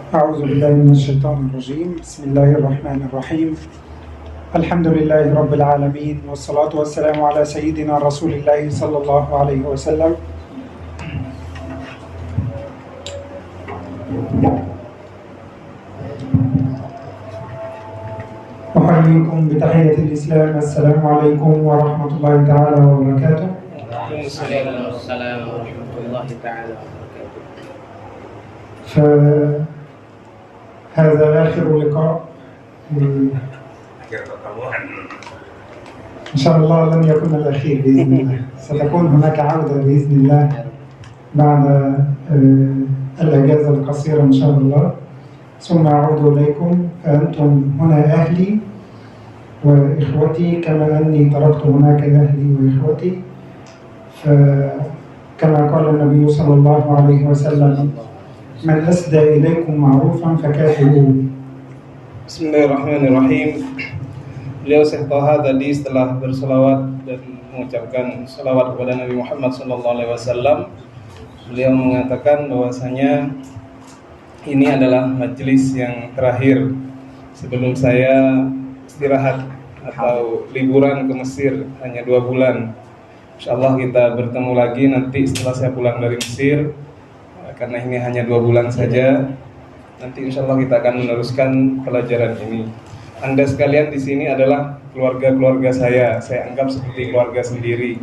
أعوذ بالله من الشيطان الرجيم. بسم الله الرحمن الرحيم. الحمد لله رب العالمين، والصلاة والسلام على سيدنا رسول الله صلى الله عليه وسلم. أحييكم بتحية الإسلام. السلام عليكم ورحمة الله تعالى وبركاته. Waalaikumsalam warahmatullahi ta'ala wabarakatuh. فهذا آخر لقاء إن شاء الله لن يكون الأخير بإذن الله. ستكون هناك عودة بإذن الله بعد الأجازة القصيرة إن شاء الله، ثم أعود إليكم فأنتم هنا أهلي وإخوتي كما أني تركت هناك أهلي وإخوتي. فكما قال النبي صلى الله عليه وسلم: من أسدى إليكم معروفا فكافئوه. Bismillahirrahmanirrahim. Beliau Syekh Thaha tadi setelah berselawat dan mengucapkan selawat kepada Nabi Muhammad SAW, beliau mengatakan bahwasanya ini adalah majelis yang terakhir sebelum saya istirahat atau liburan ke Mesir hanya 2 bulan. Insyaallah kita bertemu lagi nanti setelah saya pulang dari Mesir, karena ini hanya 2 bulan saja. Nanti insyaallah kita akan meneruskan pelajaran ini. Anda sekalian di sini adalah keluarga saya anggap seperti keluarga sendiri.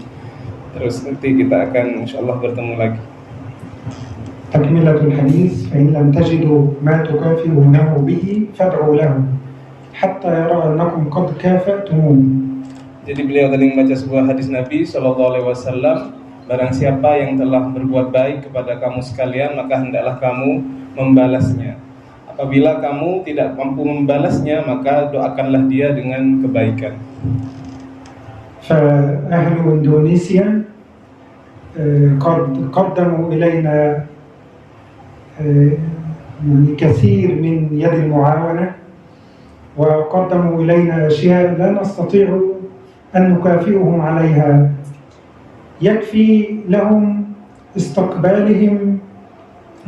Terus nanti kita akan insyaallah bertemu lagi. تكملة الحديث: فإن لم تجدوا ما تكافئونه به فادعوا له حتى يرى أنكم قد كافأتموه. Jadi beliau tadi membaca sebuah hadis Nabi SAW, barang siapa yang telah berbuat baik kepada kamu sekalian, maka hendaklah kamu membalasnya. Apabila kamu tidak mampu membalasnya, maka doakanlah dia dengan kebaikan. فأهل إندونيسيا قد قدموا إلينا كثير من يد المعاونة، وقدموا إلينا أشياء لا نستطيع أن نكافئهم عليها. يكفي لهم استقبالهم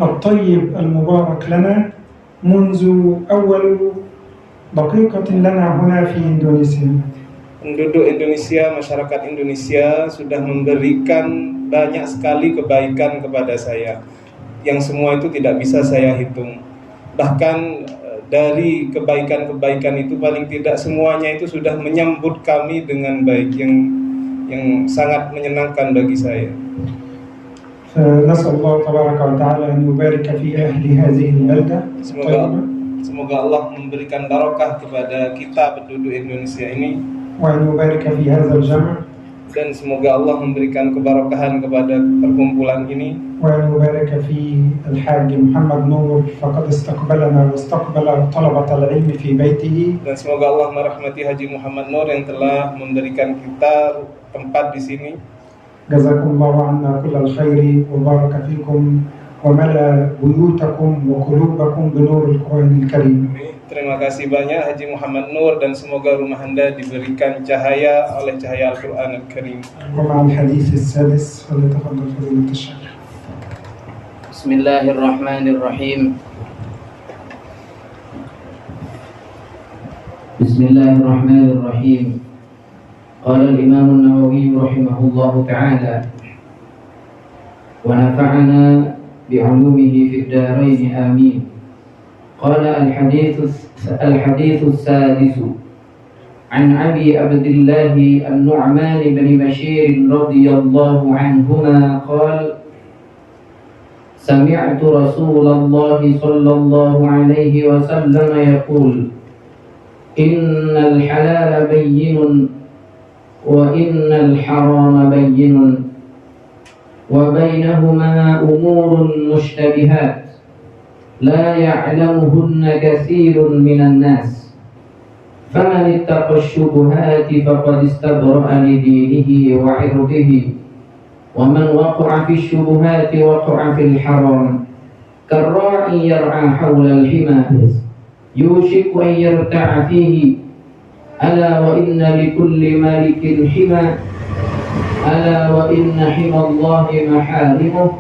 الطيب المبارك لنا منذ أول دقيقة لنا هنا في إندونيسيا. Penduduk Indonesia, masyarakat Indonesia sudah memberikan banyak sekali kebaikan kepada saya, yang semua itu tidak bisa saya hitung. Bahkan dari kebaikan-kebaikan itu paling tidak semuanya itu sudah menyambut kami dengan baik, yang sangat menyenangkan bagi saya. فنسأل الله تبارك وتعالى أن يبارك في أهل هذه البلدة. Semoga Allah memberikan barokah kepada kita penduduk Indonesia ini, وأن يبارك في هذا الجمع. dan semoga Allah memberikan kebarokahan kepada perkumpulan ini, وأن يبارك في الحاج محمد نور فقد استقبلنا واستقبل طلبة العلم في بيته. dan semoga Allah merahmati Haji Muhammad Nur yang telah memberikan kita tempat di sini. جزاكم الله عنا كل الخير وبارك فيكم وملأ بيوتكم وقلوبكم بنور القرآن الكريم. Terima kasih banyak Haji Muhammad Nur, dan semoga rumah Anda diberikan cahaya oleh cahaya Al-Quran Al-Karim. ومع الحديث السادس فليتفضل فضيلة الشيخ. Bismillahirrahmanirrahim. Bismillahirrahmanirrahim. Qala al-Imam an-Nawawi rahimahullahu ta'ala wa nafa'ana bi'ulumihi fid dharain amin. Qala al-hadithu as-sadisu an Abi Abdillah an-Nu'man ibn Bashir radhiyallahu anhuma qala سمعت رسول الله صلى الله عليه وسلم يقول إن الحلال بين وإن الحرام بين وبينهما أمور مشتبهات لا يعلمهن كثير من الناس فمن اتقى الشبهات فقد استبرأ لدينه وعرضه ومن وقع في الشبهات وقع في الحرام كالراعي يرعى حول الحمى يوشك أن يرتع فيه ألا وإن لكل مالك حمى ألا وإن حمى الله محارمه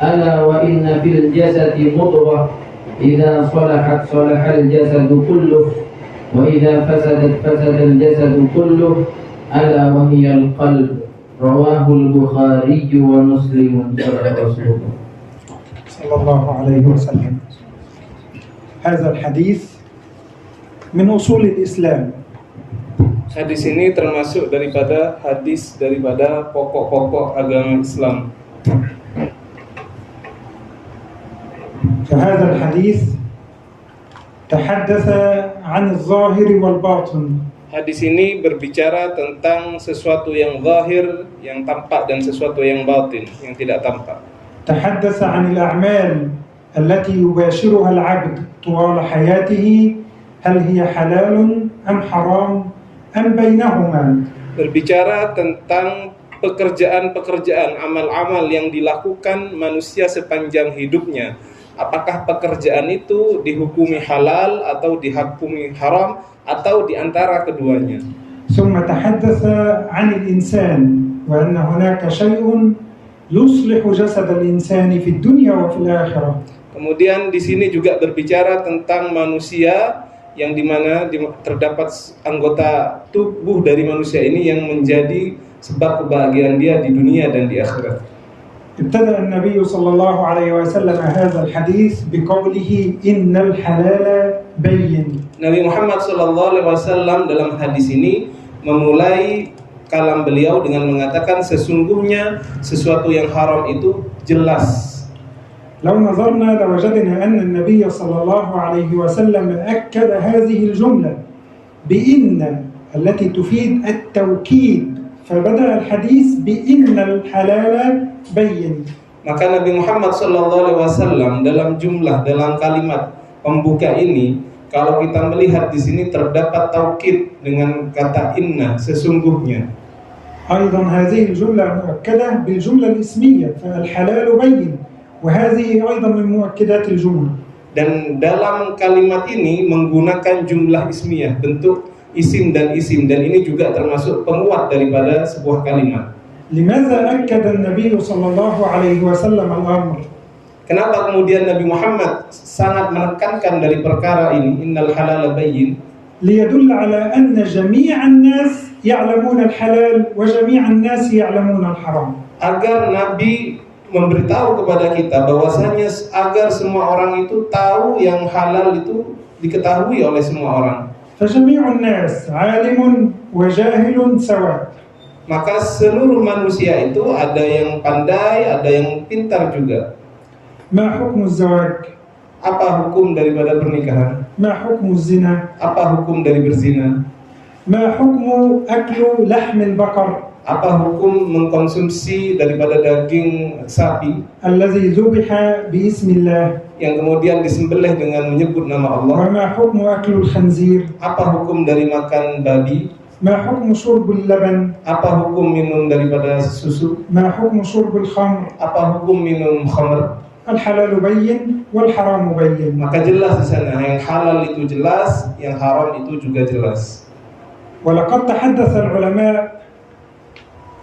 ألا وإن في الجسد مضغة إذا صلحت صلح الجسد كله وإذا فسدت فسد الجسد كله ألا وهي القلب رواه البخاري ومسلم صدق رسول الله صلى الله عليه وسلم. هذا الحديث من أصول الإسلام. Hadis ini termasuk daripada pokok-pokok agama Islam. فهذا الحديث تحدث عن الظاهر والباطن. Hadis ini berbicara tentang sesuatu yang zahir, yang tampak, dan sesuatu yang batin, yang tidak tampak. تحدث عن الأعمال التي يباشرها العبد طوال حياته هل هي حلال أم حرام أم بينهما. Berbicara tentang pekerjaan-pekerjaan, amal-amal yang dilakukan manusia sepanjang hidupnya. Apakah pekerjaan itu dihukumi halal atau dihukumi haram atau di antara keduanya. ثم تحدث عن الإنسان وأن هناك شيء يصلح جسد الإنسان في الدنيا وفي الآخرة. Kemudian di sini juga berbicara tentang manusia yang dimana terdapat anggota tubuh dari manusia ini yang menjadi sebab kebahagiaan dia di dunia dan di akhirat. ابتدأ النبي صلى الله عليه وسلم هذا الحديث بقوله إن الحلال بين. Nabi Muhammad SAW dalam hadis ini memulai kalam beliau dengan mengatakan sesungguhnya sesuatu yang haram itu jelas. لو نظرنا لوجدنا أن النبي صلى الله عليه وسلم أكد هذه الجملة بإن التي تفيد التوكيد فبدأ الحديث بإن الحلال بين. Maka Nabi Muhammad SAW dalam kalimat pembuka ini, kalau kita melihat di sini terdapat taukid dengan kata inna, sesungguhnya. أيضا هذه الجملة مؤكدة بالجملة الإسمية فالحلال بين وهذه أيضا من مؤكدات الجملة. Dan dalam kalimat ini menggunakan jumlah ismiyah, bentuk isim dan ini juga termasuk penguat daripada sebuah kalimat. لماذا أكد النبي صلى الله عليه وسلم الأمر؟ Kenapa kemudian Nabi Muhammad sangat menekankan dari perkara ini, innal halala bayyin? ليدل على أن جميع الناس يعلمون الحلال وجميع الناس يعلمون الحرام. Agar Nabi memberitahu kepada kita bahwasanya agar semua orang itu tahu yang halal itu diketahui oleh semua orang. فجميع الناس عالم وجاهل سواء. Maka seluruh manusia itu ada yang pandai, ada yang pintar juga. ما حكم الزواج؟ Apa hukum daripada pernikahan? ما حكم الزنا؟ Apa hukum dari berzina? ما حكم أكل لحم البقر Apa hukum mengkonsumsi daripada daging sapi الذي ذبح باسم الله؟ yang kemudian disembelih dengan menyebut nama Allah? وما حكم أكل الخنزير؟ Apa hukum dari makan babi? ما حكم شرب اللبن؟ Apa hukum minum daripada susu? ما حكم شرب الخمر؟ Apa hukum minum khamr? الحلال بين والحرام بين. Maka jelas di sana yang halal itu jelas, yang haram itu juga jelas. ولقد تحدث العلماء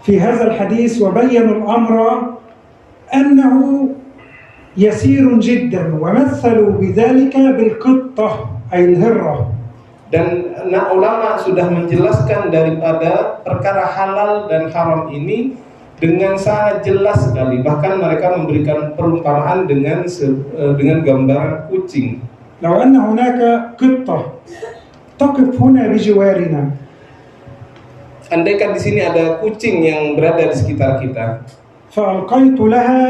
في هذا الحديث وبينوا الأمر أنه يسير جدا ومثلوا بذلك بالقطة أي الهرة. Dan ulama sudah menjelaskan daripada perkara halal dan haram ini dengan sangat jelas sekali. Bahkan mereka memberikan perumpamaan dengan gambaran kucing. لو أن هناك قطة تقف هنا بجوارنا. Andaikan di sini ada kucing yang berada di sekitar kita. فألقيت لها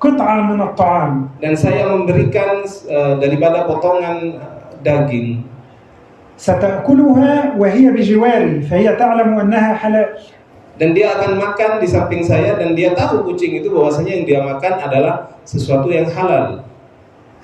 قطعة من الطعام. Dan saya memberikan daripada potongan daging. ستأكلها وهي بجواري فهي تعلم أنها حلال. Dan dia akan makan di samping saya dan dia tahu kucing itu bahwasanya yang dia makan adalah sesuatu yang halal.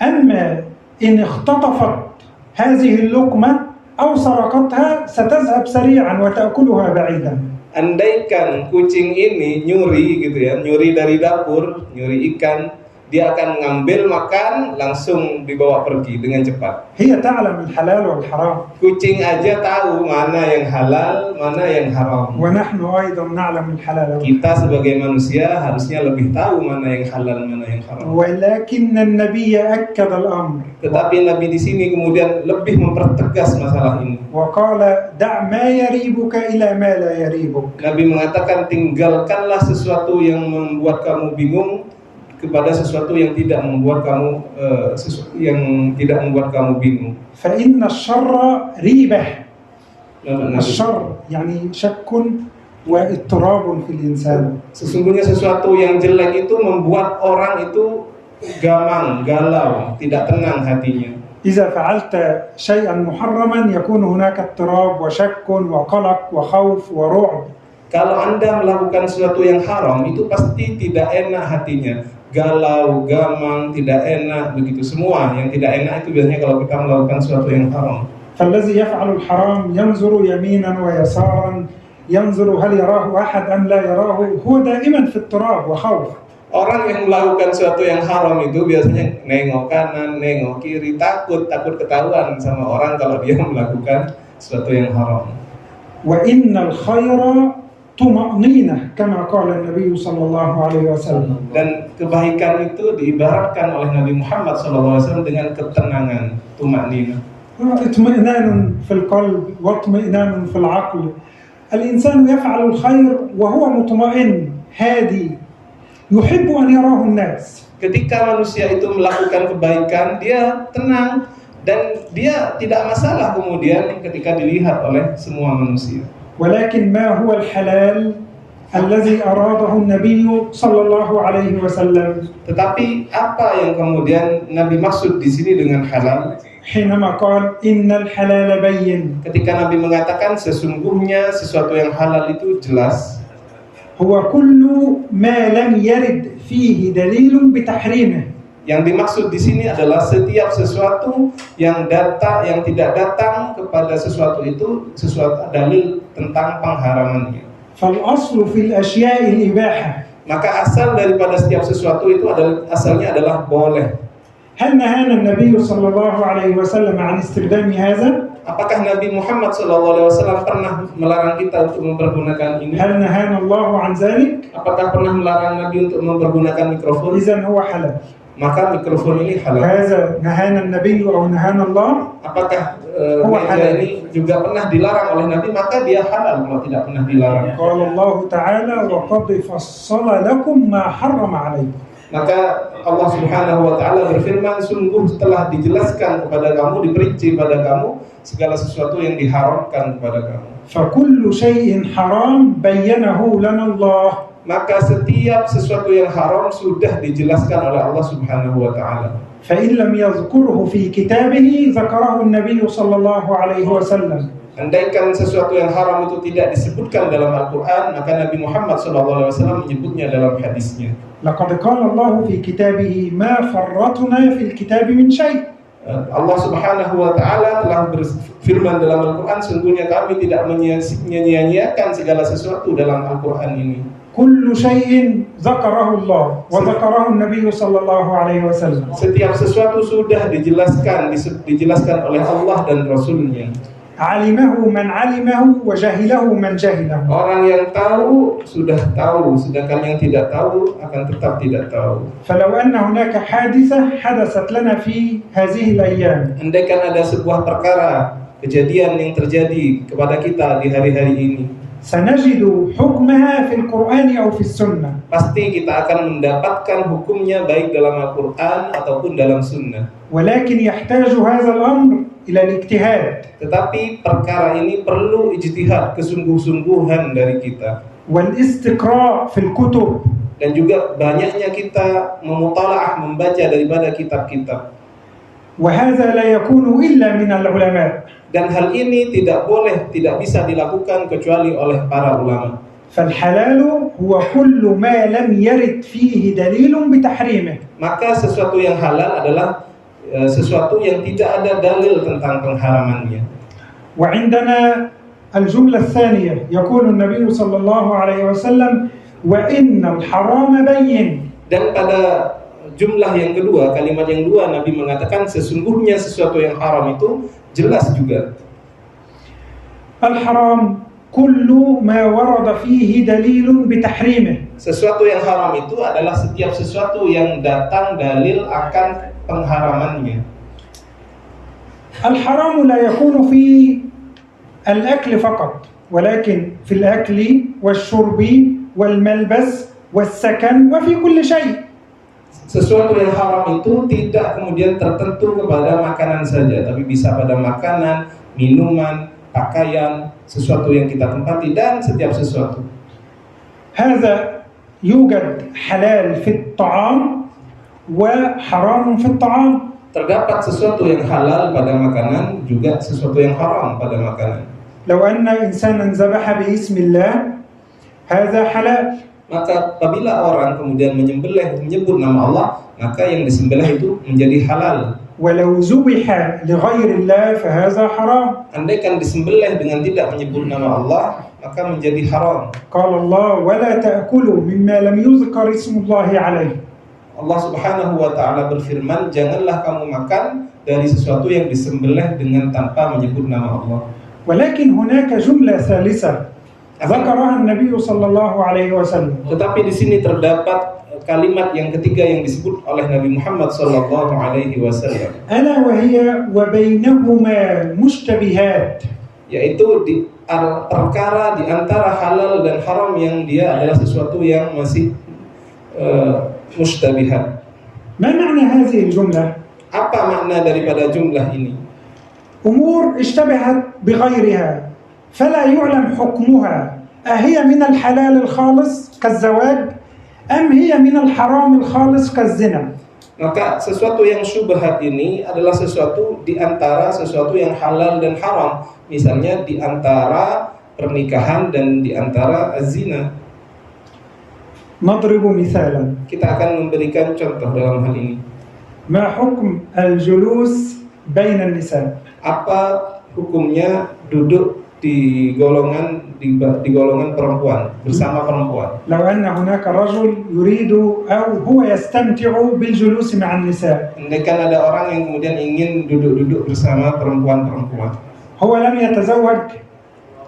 أما إن اختطفت هذه اللقمة أو سرقتها ستذهب سريعا وتأكلها بعيدا. Andaikan kucing ini nyuri gitu ya, nyuri dari dapur, nyuri ikan, dia akan ngambil makan langsung dibawa pergi dengan cepat. هي تعلم الحلال والحرام Kucing aja tahu mana yang halal, mana yang haram. ونحن أيضا نعلم الحلال والحرام. Kita sebagai manusia harusnya lebih tahu mana yang halal, mana yang haram. ولكن النبي أكد الأمر Tetapi Nabi di sini kemudian lebih mempertegas masalah ini. وقال دع ما يريبك إلى ما لا يريبك. Nabi mengatakan tinggalkanlah sesuatu yang membuat kamu bingung kepada sesuatu yang tidak membuat kamu bingung. فإن الشر ريبة. Nabi, الشر يعني شك واضطراب في الإنسان. sesungguhnya sesuatu yang jelek itu membuat orang itu gamang, galau, tidak tenang hatinya. إذا فعلت شيئا محرما يكون هناك اضطراب وشك وقلق وخوف ورعب. Kalau Anda melakukan sesuatu yang haram, itu pasti tidak enak hatinya. Galau, gamang, tidak enak, begitu semua. Yang tidak enak itu biasanya kalau kita melakukan sesuatu yang haram. فالذي يفعل الحرام ينظر يمينا ويسارا ينظر هل يراه أحد أم لا يراه هو دائما في اضطراب وخوف. Orang yang melakukan sesuatu yang haram itu biasanya nengok kanan, nengok kiri, takut ketahuan sama orang kalau dia melakukan sesuatu yang haram. وإن الخير طمأنينة كما قال النبي صلى الله عليه وسلم. Dan kebaikan itu diibaratkan oleh Nabi Muhammad SAW dengan ketenangan, tumaknina. اطمئنان في القلب واطمئنان في العقل. الإنسان يفعل الخير وهو مطمئن هادي يحب أن يراه الناس. Ketika manusia itu melakukan kebaikan, dia tenang dan dia tidak masalah kemudian ketika dilihat oleh semua manusia. ولكن ما هو الحلال الذي أراده النبي صلى الله عليه وسلم؟ Tetapi apa yang kemudian Nabi maksud di sini dengan halal? حينما قال إن الحلال بين. Ketika Nabi mengatakan sesungguhnya sesuatu yang halal itu jelas. هو كل ما لم يرد فيه دليل بتحريمه. Yang dimaksud di sini adalah setiap sesuatu yang tidak datang kepada sesuatu itu sesuatu dalil tentang pengharamannya. فالأصل في الأشياء الإباحة. Maka asal daripada setiap sesuatu itu asalnya adalah boleh. هل نهانا النبي صلى الله عليه وسلم عن استخدام هذا؟ Apakah Nabi Muhammad SAW pernah melarang kita untuk mempergunakan ini? هل نهانا الله عن ذلك؟ Apakah pernah melarang Nabi untuk mempergunakan mikrofon? إذن هو حلال. Maka mikrofon ini halal. هذا نهانا النبي أو نهانا الله. Apakah media ini juga pernah dilarang oleh Nabi? Maka dia halal kalau tidak pernah dilarang. قال الله تعالى وقد فصل لكم ما حرم عليكم. Maka Allah Subhanahu wa taala berfirman, sungguh telah dijelaskan kepada kamu, diperinci pada kamu segala sesuatu yang diharamkan kepada kamu. فكل شيء حرام بينه لنا الله. Maka setiap sesuatu yang haram sudah dijelaskan oleh Allah Subhanahu wa taala. فإن لم يذكره في كتابه ذكره النبي صلى الله عليه وسلم. Andaikan sesuatu yang haram itu tidak disebutkan dalam Al-Quran, maka Nabi Muhammad SAW menyebutnya dalam hadisnya. لقد قال الله في كتابه ما فرطنا في الكتاب من شيء. Allah Subhanahu wa taala telah berfirman dalam Al-Quran, sungguhnya kami tidak menyia-nyiakan segala sesuatu dalam Al-Quran ini. كل شيء ذكره الله وذكره النبي صلى الله عليه وسلم. Setiap sesuatu sudah dijelaskan oleh Allah dan Rasulnya. علمه من علمه وجهله من جهله. Orang yang tahu sudah tahu, sedangkan yang tidak tahu akan tetap tidak tahu. فلو أن هناك حادثة حدثت لنا في هذه الأيام. Andaikan ada sebuah perkara, kejadian yang terjadi kepada kita di hari-hari ini, سنجد حكمها في القرآن أو في السنة. pasti kita akan mendapatkan hukumnya baik dalam Al-Quran ataupun dalam Sunnah. ولكن يحتاج هذا الأمر إلى الاجتهاد. Tetapi perkara ini perlu ijtihad, kesungguh-sungguhan dari kita. والاستقراء في الكتب. Dan juga banyaknya kita memutalaah, membaca daripada kitab-kitab. وهذا لا يكون إلا من العلماء. Dan hal ini tidak bisa dilakukan kecuali oleh para ulama. فالحلال هو كل ما لم يرد فيه دليل بتحريمه. Maka sesuatu yang halal adalah sesuatu yang tidak ada dalil tentang pengharamannya. وعندنا الجملة الثانية يقول النبي صلى الله عليه وسلم وإن الحرام بين. Dan pada jumlah yang kedua, kalimat yang kedua, Nabi mengatakan sesungguhnya sesuatu yang haram itu jelas juga. الحرام كل ما ورد فيه دليل بتحريمه. Sesuatu yang haram itu adalah setiap sesuatu yang datang dalil akan pengharamannya. الحرام لا يكون في الأكل فقط، ولكن في الأكل والشرب والملبس والسكن وفي كل شيء. Sesuatu yang haram itu tidak kemudian tertentu kepada makanan saja, tapi bisa pada makanan, minuman, pakaian, sesuatu yang kita tempati dan setiap sesuatu. هذا يوجد حلال في الطعام وحرام في الطعام. Terdapat sesuatu yang halal pada makanan, juga sesuatu yang haram pada makanan. لو أن إنسانا ذبح باسم الله هذا حلال. Maka apabila orang kemudian menyebut nama Allah, maka yang disembelih itu menjadi halal. ولو ذبح لغير الله فهذا حرام. Andaikan disembelih dengan tidak menyebut nama Allah, maka menjadi haram. قال الله ولا تأكلوا مما لم يذكر اسم الله عليه. Allah Subhanahu wa taala berfirman, janganlah kamu makan dari sesuatu yang disembelih dengan tanpa menyebut nama Allah. ولكن هناك جملة ثالثة ذكرها النبي صلى الله عليه وسلم. Tetapi di sini terdapat kalimat yang ketiga yang disebut oleh Nabi Muhammad sallallahu alaihi wasallam. ألا وهي وبينهما مشتبهات. Yaitu perkara di antara halal dan haram yang dia adalah sesuatu yang masih mustabihat. ما معنى هذه الجملة؟ Apa makna daripada jumlah ini? أمور اشتبهت بغيرها فلا يعلم حكمها، أهي من الحلال الخالص كالزواج أم هي من الحرام الخالص كالزنا؟ Maka sesuatu yang syubhat ini adalah sesuatu di antara sesuatu yang halal dan haram. Misalnya di antara pernikahan dan di antara zina. نضرب مثالا. Kita akan memberikan contoh dalam hal ini. ما حكم الجلوس بين النساء؟ Apa hukumnya duduk di golongan perempuan bersama perempuan? لو أن هناك رجل يريد أو هو يستمتع بالجلوس مع النساء. Andaikan ada orang yang kemudian ingin duduk-duduk bersama perempuan-perempuan. هو لم يتزوج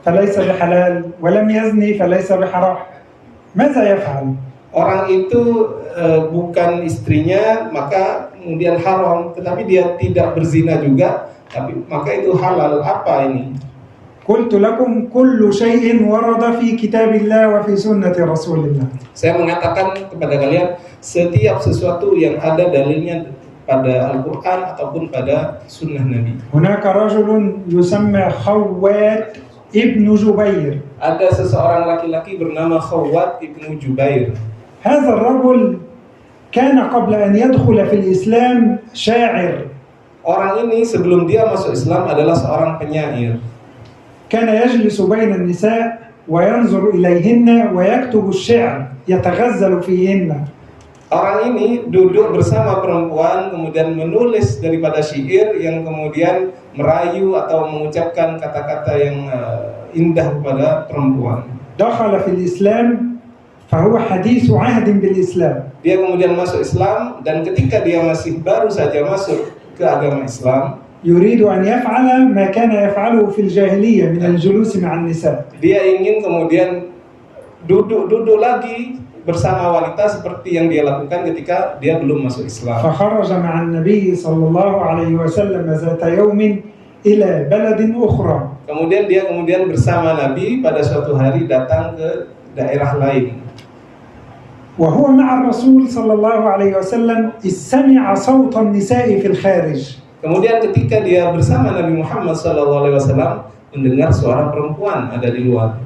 فليس بحلال ولم يزني فليس بحرام. ماذا يفعل؟ Orang itu bukan istrinya, maka kemudian haram, tetapi dia tidak berzina juga, tapi maka itu halal. Apa ini? قلت لكم كل شيء ورد في كتاب الله وفي سنة رسول الله. Saya mengatakan kepada kalian, setiap sesuatu yang ada dalilnya pada Al-Quran ataupun pada Sunnah Nabi. هناك رجل يسمى خوات ابن جبير. Ada seseorang laki-laki bernama Khawwat ibnu Jubair. هذا الرجل كان قبل أن يدخل في الإسلام شاعر. Orang ini sebelum dia masuk Islam adalah seorang penyair. كان يجلس بين النساء وينظر إليهن ويكتب الشعر يتغزل فيهن. Orang ini duduk bersama perempuan kemudian menulis daripada syair yang kemudian merayu atau mengucapkan kata-kata yang indah kepada perempuan. دخل في الإسلام فهو حديث عهد بالإسلام. Dia kemudian masuk Islam dan ketika dia masih baru saja masuk ke agama Islam, يريد أن يفعل ما كان يفعله في الجاهلية من الجلوس مع النساء. Dia ingin kemudian duduk lagi bersama wanita seperti yang dia lakukan ketika dia belum masuk Islam. فخرج مع النبي صلى الله عليه وسلم ذات يوم إلى بلد أخرى. Kemudian dia bersama Nabi pada suatu hari datang ke daerah lain. وهو مع الرسول صلى الله عليه وسلم إذ سمع صوت النساء في الخارج. Kemudian ketika dia bersama Nabi Muhammad SAW mendengar suara perempuan ada di luar.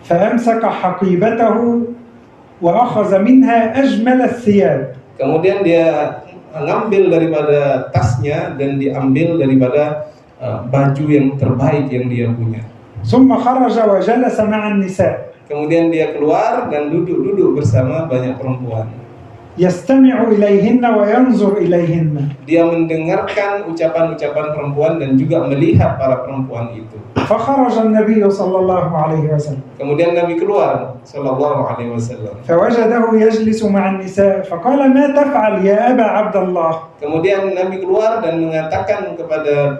فأمسك حقيبته وأخذ منها أجمل الثياب. Kemudian dia mengambil daripada tasnya dan diambil daripada baju yang terbaik yang dia punya. ثم خرج وجلس مع النساء. Kemudian dia keluar dan duduk bersama banyak perempuan. يستمع إليهن وينظر إليهن. Dia mendengarkan ucapan-ucapan perempuan dan juga melihat para perempuan itu. فخرج النبي صلى الله عليه وسلم Kemudian Nabi keluar sallallahu alaihi wasallam. فوجده يجلس مع النساء فقال ما تفعل يا أبا عبد الله. Kemudian Nabi keluar dan mengatakan kepada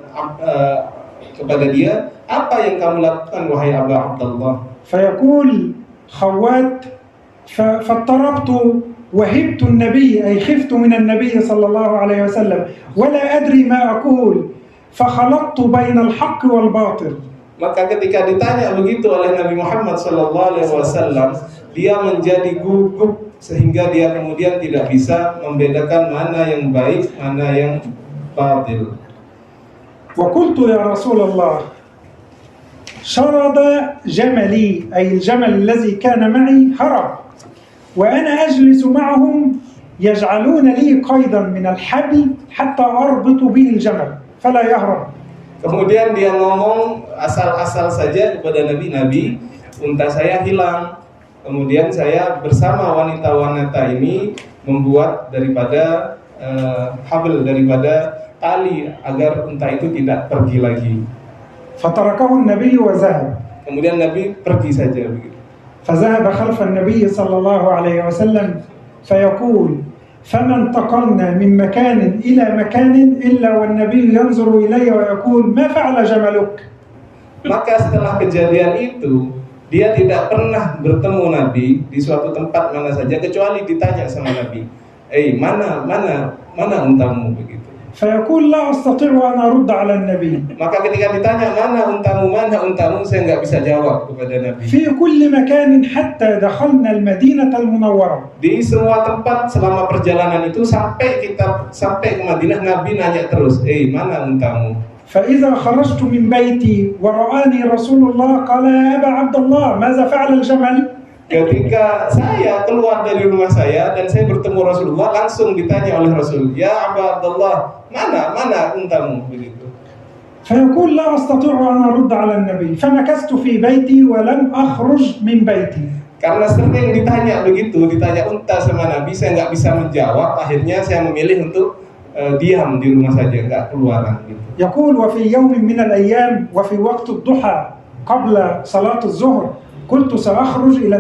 dia, apa yang kamu lakukan wahai Abu Abdullah? فيقول خوات فاضطربت وهبت النبي أي خفت من النبي صلى الله عليه وسلم ولا أدري ما أقول فخلطت بين الحق والباطل. Maka ketika ditanya begitu oleh Nabi Muhammad SAW, dia menjadi gugup sehingga dia kemudian tidak bisa membedakan mana yang baik, mana yang batil. وقلت يا رسول الله شرد جملي أي الجمل الذي كان معي هرب وأنا أجلس معهم يجعلون لي قيدا من الحبل حتى أربط به الجمل فلا يهرب. Kemudian dia ngomong asal-asal saja kepada Nabi, unta saya hilang. Kemudian saya bersama wanita-wanita ini membuat daripada habl, daripada tali agar unta itu tidak pergi lagi. فتركه النبي وذهب. Kemudian Nabi pergi saja begitu. فذهب خلف النبي صلى الله عليه وسلم فيقول فما انتقلنا من مكان إلى مكان إلا والنبي ينظر إلي ويقول ما فعل جملك. Maka setelah kejadian itu, dia tidak pernah bertemu Nabi di suatu tempat mana saja kecuali ditanya sama Nabi, mana untamu begitu. فيقول لا أستطيع أن أرد على النبي. Maka ketika ditanya mana untamu, saya nggak bisa jawab kepada Nabi. في كل مكان حتى دخلنا المدينة المنورة. Di semua tempat selama perjalanan itu sampai ke Madinah, Nabi nanya terus, mana untamu? فإذا خرجت من بيتي ورآني رسول الله قال يا أبا عبد الله ماذا فعل الجمل؟ Ketika saya keluar dari rumah saya dan saya bertemu Rasulullah, langsung ditanya oleh Rasul, ya Abu Abdullah, mana untamu begitu. فيقول لا أستطيع أن أرد على النبي فمكثت في بيتي ولم أخرج من بيتي. Karena sering ditanya unta sama Nabi, saya nggak bisa menjawab. Akhirnya saya memilih untuk diam di rumah saja, nggak keluaran gitu. يقول وفي يوم من الأيام وفي وقت الضحى قبل صلاة الظهر قلت سأخرج إلى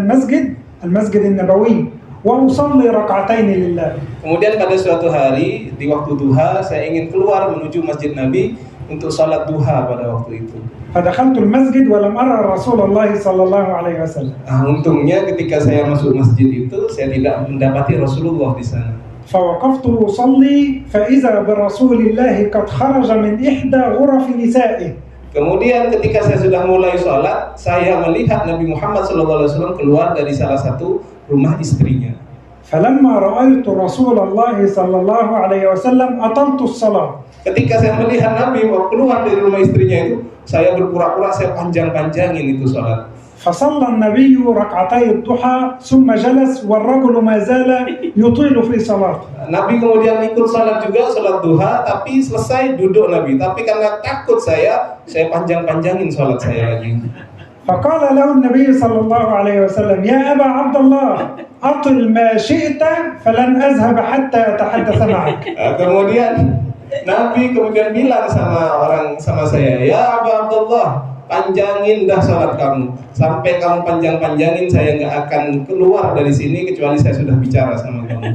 المسجد النبوي وأصلي ركعتين لله. Kemudian pada suatu hari di waktu duha, saya ingin keluar menuju masjid Nabi untuk salat duha pada waktu itu. فدخلت المسجد ولم أرى رسول الله صلى الله عليه وسلم. Untungnya ketika saya masuk masjid itu, saya tidak mendapati Rasulullah di sana. فوقفت أصلي فإذا برسول الله قد خرج من إحدى غرف نسائه. Kemudian ketika saya sudah mulai sholat, saya melihat Nabi Muhammad SAW keluar dari salah satu rumah istrinya. فلما رأيت رسول الله صلى الله عليه وسلم أطلت الصلاة. Ketika saya melihat Nabi keluar dari rumah istrinya itu, saya berpura-pura saya panjang-panjangin itu sholat. فصلى النبي ركعتي الضحى ثم جلس والرجل ما زال يطيل في صلاته. Nabi kemudian ikut sholat juga, sholat duha, tapi selesai duduk Nabi. Tapi karena takut saya panjang-panjangin sholat saya lagi. فقال له النبي صلى الله عليه وسلم يا أبا عبد الله أطل ما شئت فلن أذهب حتى أتحدث معك. Kemudian Nabi bilang sama saya, ya Abu Abdullah, panjangin dah sholat kamu. Sampai kamu panjang-panjangin, saya nggak akan keluar dari sini kecuali saya sudah bicara sama kamu.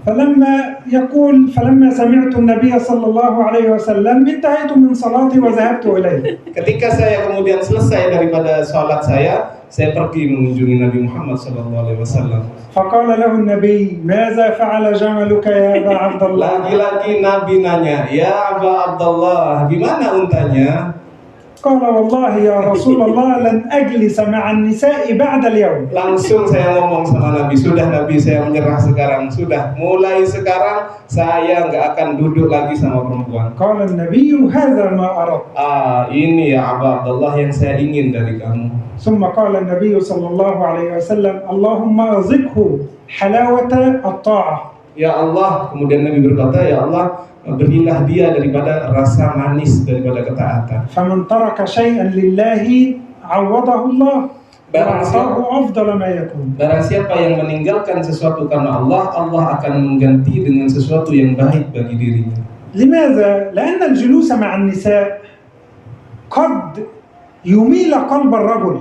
فلما سمعت النبي صلى الله عليه وسلم انتهيت من صلاتي وذهبت إليه. Ketika saya kemudian selesai daripada sholat saya pergi mengunjungi Nabi Muhammad SAW. فقال له النبي ماذا فعل جملك يا أبا عبد الله؟ Lagi-lagi Nabi nanya, ya Abu Abdullah, gimana untanya? قال والله يا رسول الله لن أجلس مع النساء بعد اليوم. Langsung saya ngomong sama Nabi, sudah Nabi, saya menyerah sekarang, sudah mulai sekarang saya nggak akan duduk lagi sama perempuan. قال النبي هذا ما أردت. Ini ya Abu Abdullah yang saya ingin dari kamu. ثم قال النبي صلى الله عليه وسلم اللهم أذقه حلاوة الطاعة. Ya Allah, kemudian Nabi berkata, ya Allah, berilah dia daripada rasa manis daripada ketaatan. فمن ترك شيئا لله عوضه الله وأعطاه أفضل ما يكون. Barang siapa yang meninggalkan sesuatu karena Allah, Allah akan mengganti dengan sesuatu yang baik bagi dirinya. لماذا؟ لأن الجلوس مع النساء قد يميل قلب الرجل.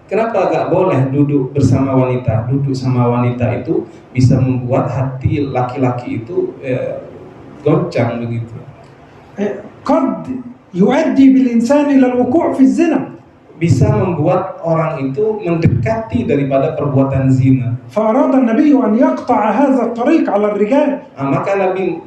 Kenapa gak boleh duduk bersama wanita? Duduk sama wanita itu bisa membuat hati laki-laki itu goncang begitu. قد يؤدي بالإنسان إلى الوقوع في الزنا. Bisa membuat orang itu mendekati daripada perbuatan zina. فأراد النبي أن يقطع هذا الطريق على الرجال. Maka Nabi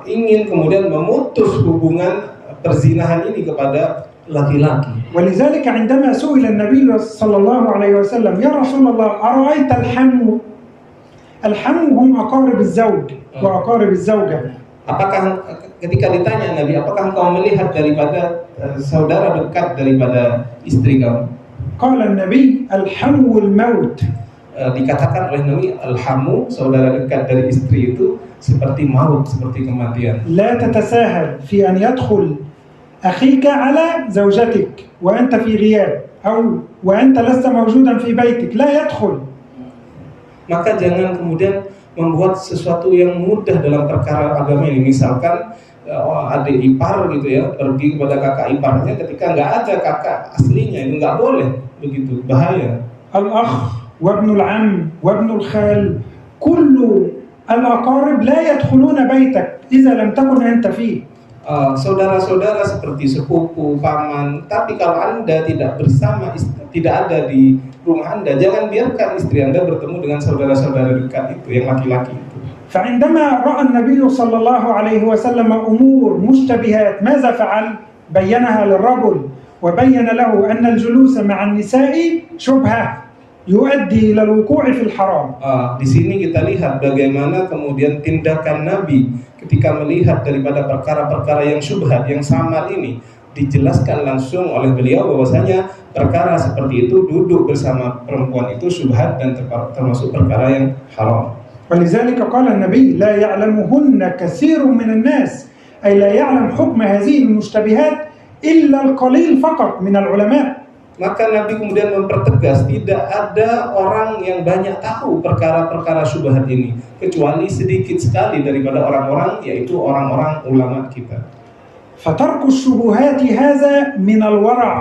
ingin kemudian memutus hubungan perzinahan ini kepada laki-laki. ولذلك عندما سئل النبي صلى الله عليه وسلم يا رسول الله أرأيت الحمو؟ الحمو هم أقارب الزوج وأقارب الزوجة. Apakah ketika ditanya Nabi, apakah engkau melihat daripada saudara dekat daripada istri kamu? قال النبي الحمو الموت. Dikatakan oleh Nabi, alhamu, saudara dekat dari istri itu seperti maut, seperti kematian. لا تتساهل في أن يدخل أخيك على زوجتك وأنت في غياب أو وأنت لست موجودا في بيتك، لا يدخل. Maka jangan kemudian membuat sesuatu yang mudah dalam perkara agama ini. Misalkan adik ipar gitu ya, pergi kepada kakak iparnya ketika nggak ada kakak aslinya, itu nggak boleh, begitu bahaya. الأخ وابن العم وابن الخال كل الأقارب لا يدخلون بيتك إذا لم تكن أنت فيه. Saudara-saudara seperti sepupu, paman, tapi kalau Anda tidak bersama, tidak ada di rumah Anda, jangan biarkan istri Anda bertemu dengan saudara-saudara dekat itu, yang laki-laki itu. فعندما رأى النبي صلى الله عليه وسلم أمور مشتبهات ماذا فعل؟ بينها للرجل وبين له أن الجلوس مع النساء شبهة يؤدي إلى الوقوع في الحرام. Di sini kita lihat bagaimana kemudian tindakan Nabi ketika melihat daripada perkara-perkara yang syubhat, yang samar ini, dijelaskan langsung oleh beliau bahwasanya perkara seperti itu, duduk bersama perempuan itu syubhat dan termasuk perkara yang haram. ولذلك قال النبي لا يعلمهن كثير من الناس، أي لا يعلم حكم هذه المشتبهات إلا القليل فقط من العلماء. Maka Nabi kemudian mempertegas, tidak ada orang yang banyak tahu perkara-perkara syubhat ini kecuali sedikit sekali daripada orang-orang, yaitu orang-orang ulama kita. فترك الشبهات هذا من الورع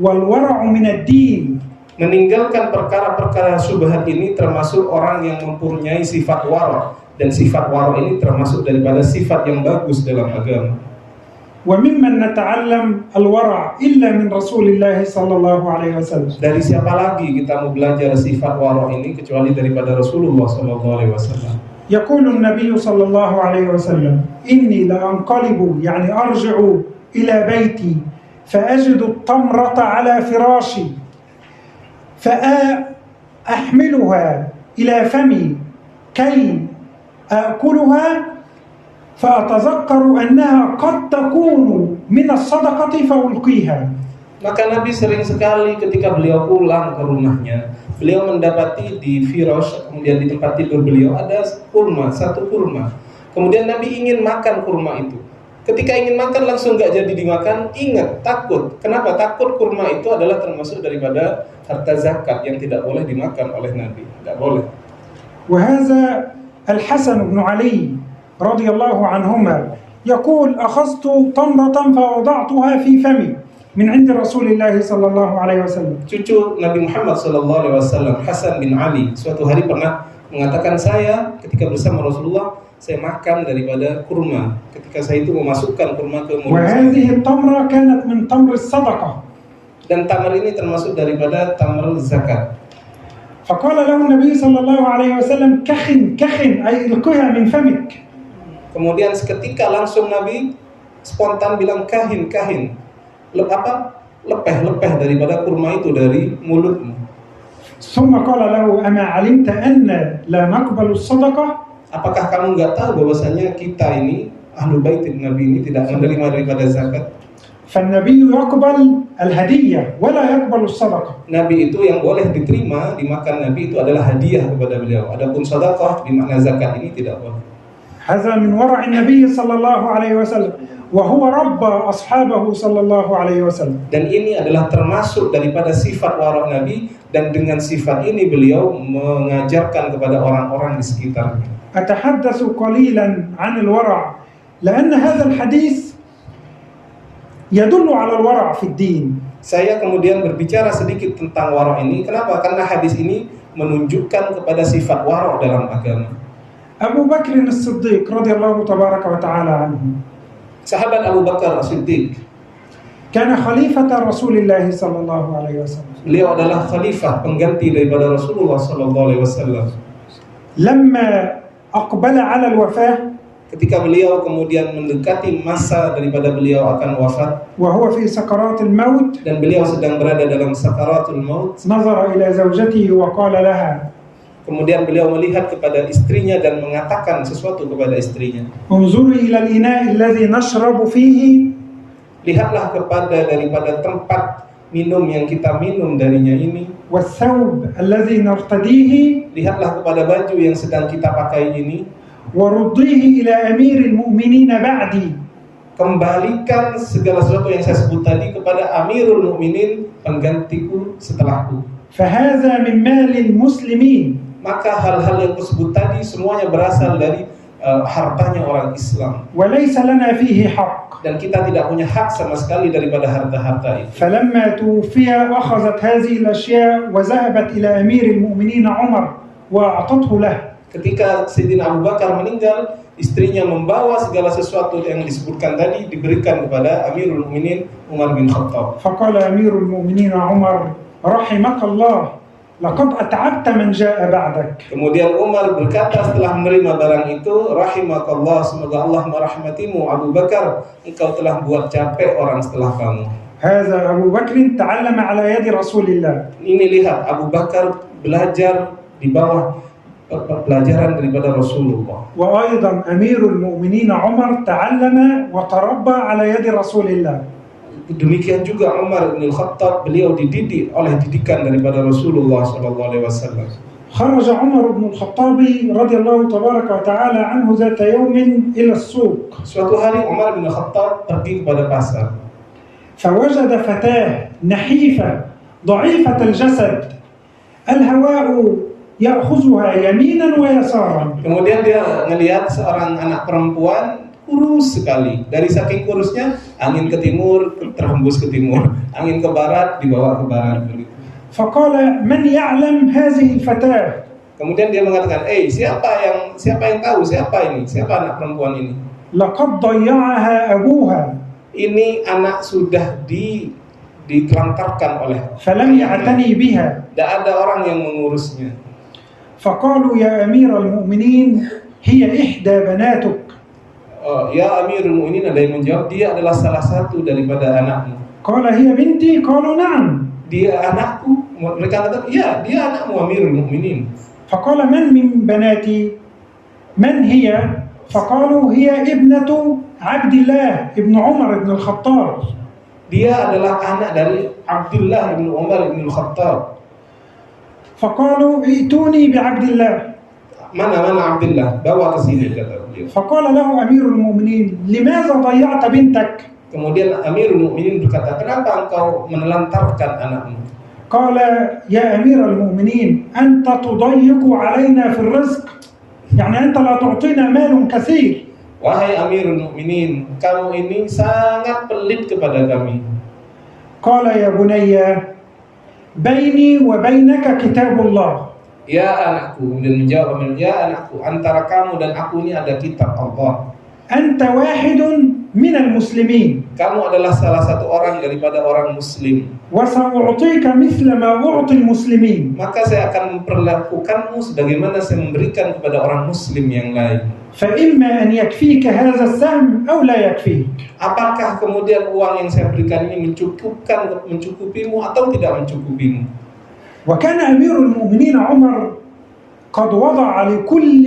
والورع من الدين. Meninggalkan perkara-perkara syubhat ini termasuk orang yang mempunyai sifat wara, dan sifat wara ini termasuk daripada sifat yang bagus dalam agama. وممن نتعلم الورع إلا من رسول الله صلى الله عليه وسلم. Dari siapa lagi kita mau belajar sifat wara ini kecuali daripada Rasulullah sallallahu alaihi wasallam. يقول النبي صلى الله عليه وسلم إني لأنقلب يعني أرجع إلى بيتي فأجد التمرة على فراشي فأحملها إلى فمي كي أكلها فأتذكر أنها قد تكون من الصدقة فألقيها. Maka Nabi sering sekali ketika beliau pulang ke rumahnya, beliau mendapati di firash, kemudian di tempat tidur beliau ada kurma, satu kurma. Kemudian Nabi ingin makan kurma itu. Ketika ingin makan langsung nggak jadi dimakan, ingat, takut. Kenapa? Takut kurma itu adalah termasuk daripada harta zakat yang tidak boleh dimakan oleh Nabi, nggak boleh. وهذا الحسن بن علي رضي الله عنهما يقول أخذت تمرة فوضعتها في فمي من عند رسول الله صلى الله عليه وسلم. Cucu Nabi Muhammad sallallahu alaihi wasallam, Hasan bin Ali, suatu hari pernah mengatakan, saya ketika bersama Rasulullah saya makan daripada kurma. Ketika saya itu memasukkan kurma ke mulut saya. وهذه التمرة كانت من تمر الصدقة. Dan tamar ini termasuk daripada tamar zakat. فقال له النبي صلى الله عليه وسلم كخن أي القها من فمك. Kemudian seketika langsung Nabi spontan bilang kahin. Lepeh daripada kurma itu dari mulutmu. ثم قال له أما علمت أن لا نقبل الصدقة؟ Apakah kamu nggak tahu bahwasanya kita ini Ahlul Bait Nabi ini tidak menerima daripada zakat? فالنبي يقبل الهدية ولا يقبل الصدقة. Nabi itu yang boleh diterima dimakan Nabi itu adalah hadiah kepada beliau. Adapun sedekah bermakna zakat ini tidak boleh. هذا من ورع النبي صلى الله عليه وسلم وهو ربى أصحابه صلى الله عليه وسلم. Dan ini adalah termasuk daripada sifat wara Nabi, dan dengan sifat ini beliau mengajarkan kepada orang-orang di sekitarnya. أتحدث قليلا عن الورع لأن هذا الحديث يدل على الورع في الدين. Saya kemudian berbicara sedikit tentang wara' ini. Kenapa? Karena hadis ini menunjukkan kepada sifat wara' dalam agama. أبو بكر الصديق رضي الله تبارك وتعالى عنه Sahabat Abu Bakar As-Siddiq, كان خليفة رسول الله صلى الله عليه وسلم. beliau adalah khalifah pengganti daripada Rasulullah sallallahu alaihi wasallam. لما أقبل على الوفاة Ketika beliau kemudian mendekati masa daripada beliau akan wafat وهو في سكرات الموت dan beliau sedang berada dalam sakaratul maut, نظر إلى زوجته وقال لها: kemudian beliau melihat kepada istrinya dan mengatakan sesuatu kepada istrinya. انظري إلى الإناء الذي نشرب فيه Lihatlah kepada daripada tempat minum yang kita minum darinya ini. والثوب الذي نرتديه Lihatlah kepada baju yang sedang kita pakai ini. ورديه إلى أمير المؤمنين بعدي. Kembalikan segala sesuatu yang saya sebut tadi kepada Amirul Mukminin, penggantiku setelahku. فهذا من مال المسلمين. Maka hal-hal yang tersebut tadi semuanya berasal dari hartanya orang Islam. وليس لنا فيه حق. Dan kita tidak punya hak sama sekali daripada harta-harta itu. فلما توفي أخذت هذه الأشياء وذهبت إلى أمير المؤمنين عمر وأعطته له. Ketika Sayyidina Abu Bakar meninggal, istrinya membawa segala sesuatu yang disebutkan tadi diberikan kepada Amirul Mukminin Umar bin Khattab. فقال أمير المؤمنين عمر: رحمك الله لقد أتعبت من جاء بعدك. Kemudian Umar berkata setelah menerima barang itu, rahimakallah, semoga Allah merahmatimu Abu Bakar, engkau telah buat capek orang setelah kamu. هذا أبو بكر تعلم على يد رسول الله. Ini lihat, Abu Bakar belajar di bawah pelajaran daripada Rasulullah. وأيضا أمير المؤمنين عمر تعلم وتربى على يد رسول الله. Demikian juga Umar bin Khattab, beliau dididik oleh didikan daripada Rasulullah sallallahu alaihi wasallam. خرج عمر بن الخطاب رضي الله تبارك وتعالى عنه ذات يوم إلى السوق. Suatu hari Umar bin Khattab pergi kepada pasar. فوجد فتاة نحيفة ضعيفة الجسد الهواء يأخذها يمينا ويسارا. Kemudian dia melihat seorang anak perempuan kurus sekali. Dari saking kurusnya, angin ke timur terhembus ke timur, angin ke barat dibawa ke barat begitu. فقال: من يعلم هذه الفتاة؟ Kemudian dia mengatakan, siapa yang tahu siapa anak perempuan ini? لقد ضيعها أبوها. Ini anak sudah ditelantarkan oleh فلم يعتني بها. Tidak ada orang yang mengurusnya. فقالوا: يا أمير المؤمنين هي إحدى بناتك. Ya Amirul Mukminin, ada yang menjawab, dia adalah salah satu daripada anakmu. قال: هي بنتي. قالوا: نعم. Dia anakku. Mereka kata, iya, dia anakmu Amirul Mukminin. فقال: من بناتي؟ من هي؟ فقالوا: هي ابنة عبد الله ابن عمر بن الخطاب. Dia adalah anak dari Abdullah bin Umar bin Khattab. فقالوا: ائتوني بعبد الله. Mana Abdullah? Bawa ke sini, kata beliau. فقال له أمير المؤمنين: لماذا ضيعت بنتك؟ Kemudian Amirul Mukminin berkata, kenapa engkau menelantarkan anakmu? قال: يا أمير المؤمنين أنت تضيق علينا في الرزق، يعني أنت لا تعطينا مال كثير. Wahai Amirul Mukminin, kamu ini sangat pelit kepada kami. قال: يا بني بيني وبينك كتاب الله. Ya anakku, dan menjawab Amir, ya anakku, antara kamu dan aku ini ada kitab Allah. أنت واحد من المسلمين. Kamu adalah salah satu orang daripada orang Muslim. وسأعطيك مثل ما أعطي المسلمين. Maka saya akan memperlakukanmu sebagaimana saya memberikan kepada orang Muslim yang lain. فإما أن يكفيك هذا السهم أو لا يكفيك. Apakah kemudian uang yang saya berikan ini mencukupimu atau tidak mencukupimu? وكان أمير المؤمنين عمر قد وضع لكل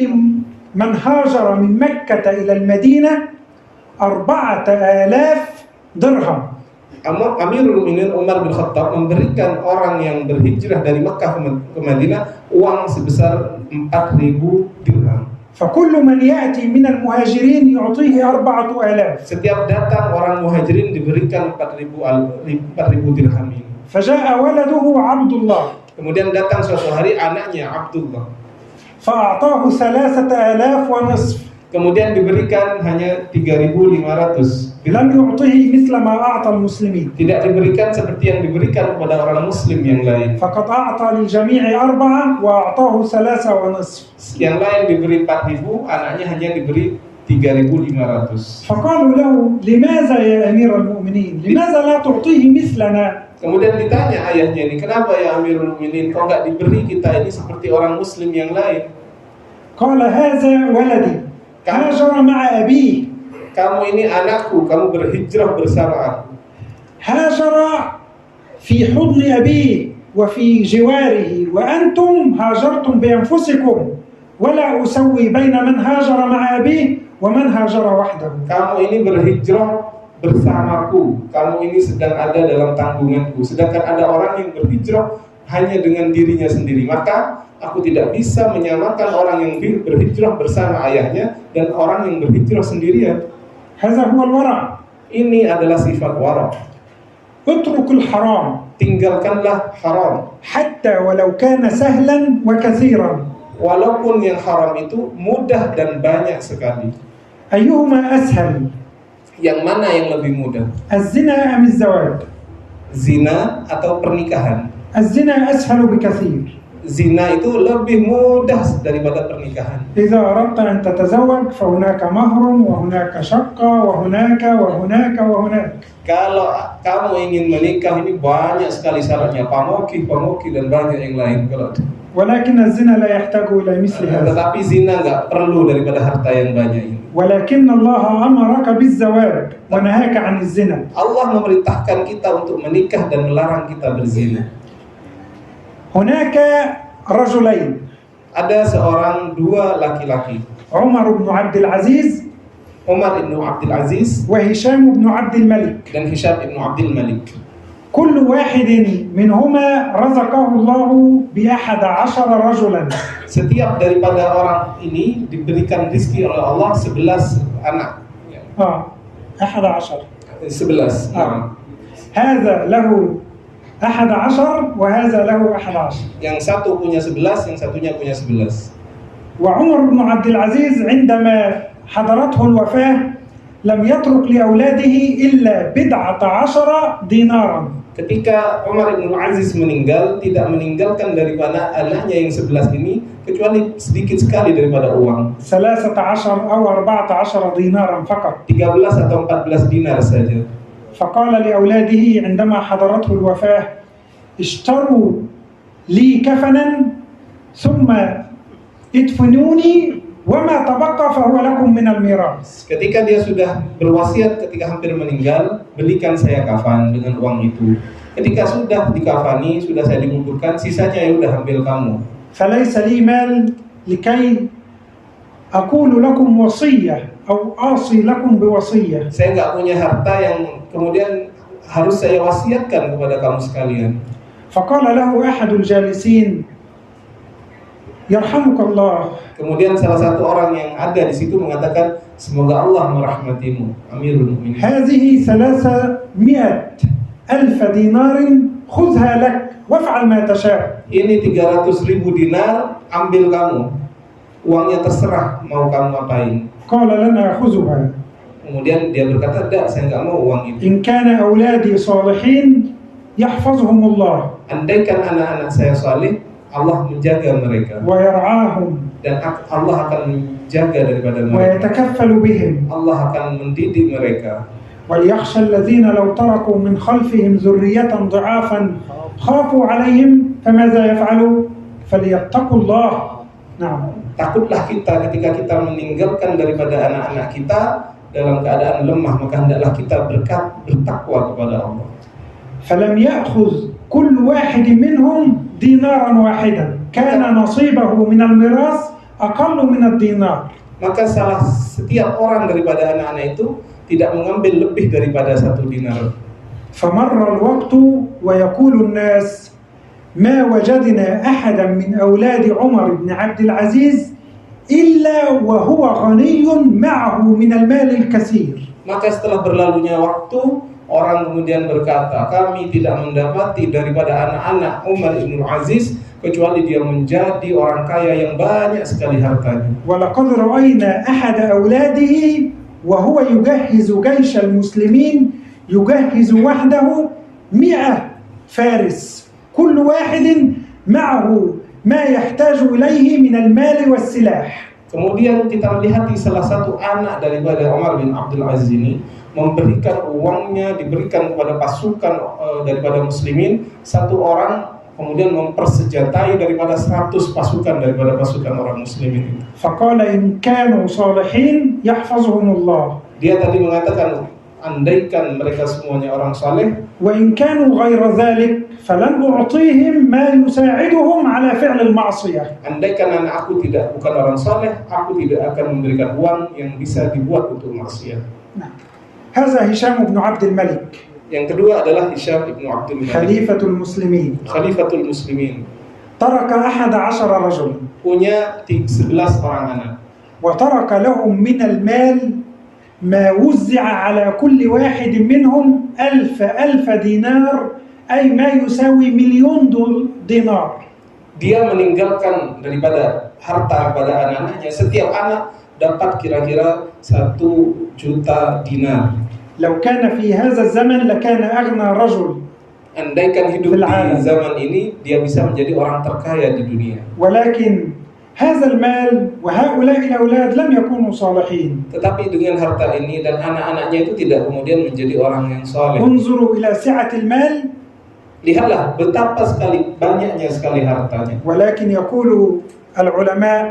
من هاجر من مكة إلى المدينة 4,000 درهم. Amirul Mukminin Umar bin Khattab memberikan orang yang berhijrah dari Makkah ke Madinah uang sebesar 4.000 dirham. فكل من يأتي من المهاجرين يعطيه 4,000. Setiap datang orang muhajirin diberikan 4.000 dirham ini. فجاء ولده عبد الله. Kemudian datang suatu hari anaknya Abdullah. فأعطاه 3,500. kemudian diberikan hanya 3.500. لم يعطه مثل ما أعطى المسلمين، Tidak diberikan seperti yang diberikan kepada orang muslim yang lain. فقد أعطى للجميع 4 وأعطاه 3.5. Yang lain diberi 4.000, anaknya hanya diberi 3.500. فقالوا له لماذا يا أمير المؤمنين لماذا لا تعطيه مثلنا؟ Kemudian ditanya ayahnya ini, kenapa ya Amirul Mukminin kau nggak diberi kita ini seperti orang muslim yang lain? قال هذا ولدي هاجر مع أبيه. Kamu ini anakku, kamu berhijrah bersama aku. هاجر في حضن أبيه وفي جواره وأنتم هاجرتم بأنفسكم ولا أسوي بين من هاجر مع أبيه ومن هاجر وحده. Kamu ini berhijrah bersamaku, kamu ini sedang ada dalam tanggunganku. Sedangkan ada orang yang berhijrah hanya dengan dirinya sendiri. Maka aku tidak bisa menyamakan orang yang berhijrah bersama ayahnya dan orang yang berhijrah sendirian. هذا هو الورع. Ini adalah sifat wara. اترك الحرام Tinggalkanlah haram, حتى ولو كان سهلا وكثيرا. walaupun yang haram itu mudah dan banyak sekali. أيهما أسهل؟ Yang mana yang lebih mudah? الزنا أم الزواج؟ Zina atau pernikahan? الزنا أسهل بكثير. Zina itu lebih mudah daripada pernikahan. إذا أردت أن تتزوج فهناك مهر وهناك شقة وهناك وهناك وهناك. Kalau kamu ingin menikah ini banyak sekali syaratnya, pamoki dan banyak yang lain. Kalau ولكن الزنا لا يحتاج إلى مثل هذا. tetapi zina nggak perlu daripada harta yang banyak ini. ولكن الله أمرك بالزواج ونهاك عن الزنا. Allah memerintahkan kita untuk menikah dan melarang kita berzina. هناك رجلين، Ada dua laki-laki, عمر بن عبد العزيز Umar ibn Abdul Aziz وهشام بن عبد الملك. dan Hisham ibn Abdul Malik. كل واحد منهما رزقه الله ب11 رجلا. Setiap daripada orang ini diberikan rezeki oleh Allah 11 anak. 11. 11. هذا له 11 وهذا له 11. Yang satu punya 11, yang satunya punya 11. وعمر بن عبد العزيز عندما حضرته الوفاة لم يترك لأولاده إلا 11 دينارا. Ketika Umar bin Aziz meninggal, tidak meninggalkan daripada anaknya yang 11 ini kecuali sedikit sekali daripada uang. 13 أو 14 دينارا فقط. 13 atau 14 dinar saja. فقال لأولاده عندما حضرته الوفاة اشتروا لي كفنا ثم ادفنوني وما تبقى فهو لكم من الميراث. Ketika dia sudah berwasiat ketika hampir meninggal, belikan saya kafan dengan uang itu. Ketika sudah dikafani, sudah saya dikuburkan, sisanya ya udah ambil kamu. فليس لي مال لكي أقول لكم وصية أو أوصي لكم بوصية. Saya nggak punya harta yang kemudian harus saya wasiatkan kepada kamu sekalian. فقال له أحد الجالسين يرحمك الله. Kemudian salah satu orang yang ada di situ mengatakan, semoga Allah merahmatimu, Amirul Mukminin. هذه 300,000 دينار خذها لك وافعل ما تشاء. Ini 300.000 dinar, ambil kamu. Uangnya terserah mau kamu apain. قال لن أخذها. Kemudian dia berkata, tidak, saya nggak mau uang itu. إن كان أولادي صالحين يحفظهم الله Andaikan anak-anak saya saleh, Allah menjaga mereka ويرعاهم dan Allah akan menjaga daripada mereka. ويتكفل بهم. Allah akan mendidik mereka. وليخشى الذين لو تركوا من خلفهم ذرية ضعافا خافوا عليهم فماذا يفعلوا فليتقوا الله. نعم. Takutlah kita ketika kita meninggalkan daripada anak-anak kita dalam keadaan lemah, maka hendaklah kita bertakwa kepada Allah. فلم يأخذ كل واحد منهم دينارا واحدا كان نصيبه من الميراث أقل من الدينار. Maka setiap orang daripada anak-anak itu tidak mengambil lebih daripada 1 dinar. فمر الوقت ويقول الناس ما وجدنا أحدا من أولاد عمر بن عبد العزيز إلا وهو غني معه من المال الكثير. Maka setelah berlalunya waktu, orang kemudian berkata, kami tidak mendapati daripada anak-anak Umar bin Aziz kecuali dia menjadi orang kaya yang banyak sekali hartanya. ولقد رأينا أحد أولاده وهو يجهز جيش المسلمين يجهز وحده 100 فارس كل واحد معه ما يحتاج إليه من المال والسلاح. Kemudian kita melihat di salah satu anak daripada Umar bin Abdul Aziz ini memberikan uangnya, diberikan kepada pasukan daripada muslimin, satu orang kemudian mempersenjatai daripada 100 pasukan daripada pasukan orang muslimin itu. فقال إن كانوا صالحين يحفظهم الله. Dia tadi mengatakan, andaikan mereka semuanya orang saleh, وإن كانوا غير ذلك فلن أعطيهم ما يساعدهم على فعل المعصية. andaikan anak aku bukan orang saleh, aku tidak akan memberikan uang yang bisa dibuat untuk maksiat. هذا هشام بن عبد الملك Yang kedua adalah Hisham ibnu Abdul Malik, خليفة المسلمين. Khalifatul Muslimin, ترك 11 رجل punya 11 orang anak. وترك لهم من المال ما وزع على كل واحد منهم 1000 دينار أي ما يساوي مليون دينار. Dia meninggalkan daripada harta kepada anak-anaknya, setiap anak dapat kira-kira 1 juta dinar. لو كان في هذا الزمن لكان أغنى رجل. Andaikan hidup di zaman ini, dia bisa menjadi orang terkaya di dunia. ولكن هذا المال وهؤلاء الأولاد لم يكونوا صالحين. Tetapi dengan harta ini dan anak-anaknya itu tidak kemudian menjadi orang yang saleh. انظروا إلى سعة المال. Lihatlah betapa banyaknya sekali hartanya. ولكن يقول العلماء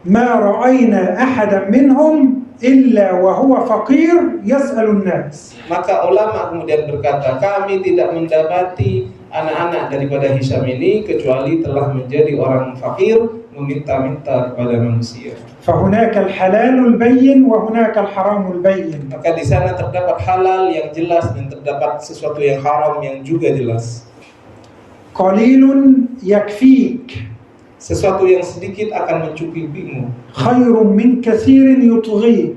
ما رأينا أحدا منهم إلا وهو فقير يسأل الناس. Maka ulama kemudian berkata, kami tidak mendapati anak-anak daripada Hisham ini kecuali telah menjadi orang fakir, meminta-minta kepada manusia. فهناك الحلال البين وهناك الحرام البين. Maka di sana terdapat halal yang jelas dan terdapat sesuatu yang haram yang juga jelas. قليل يكفيك Sesuatu yang sedikit akan mencukupimu. خير من كثير يطغيك.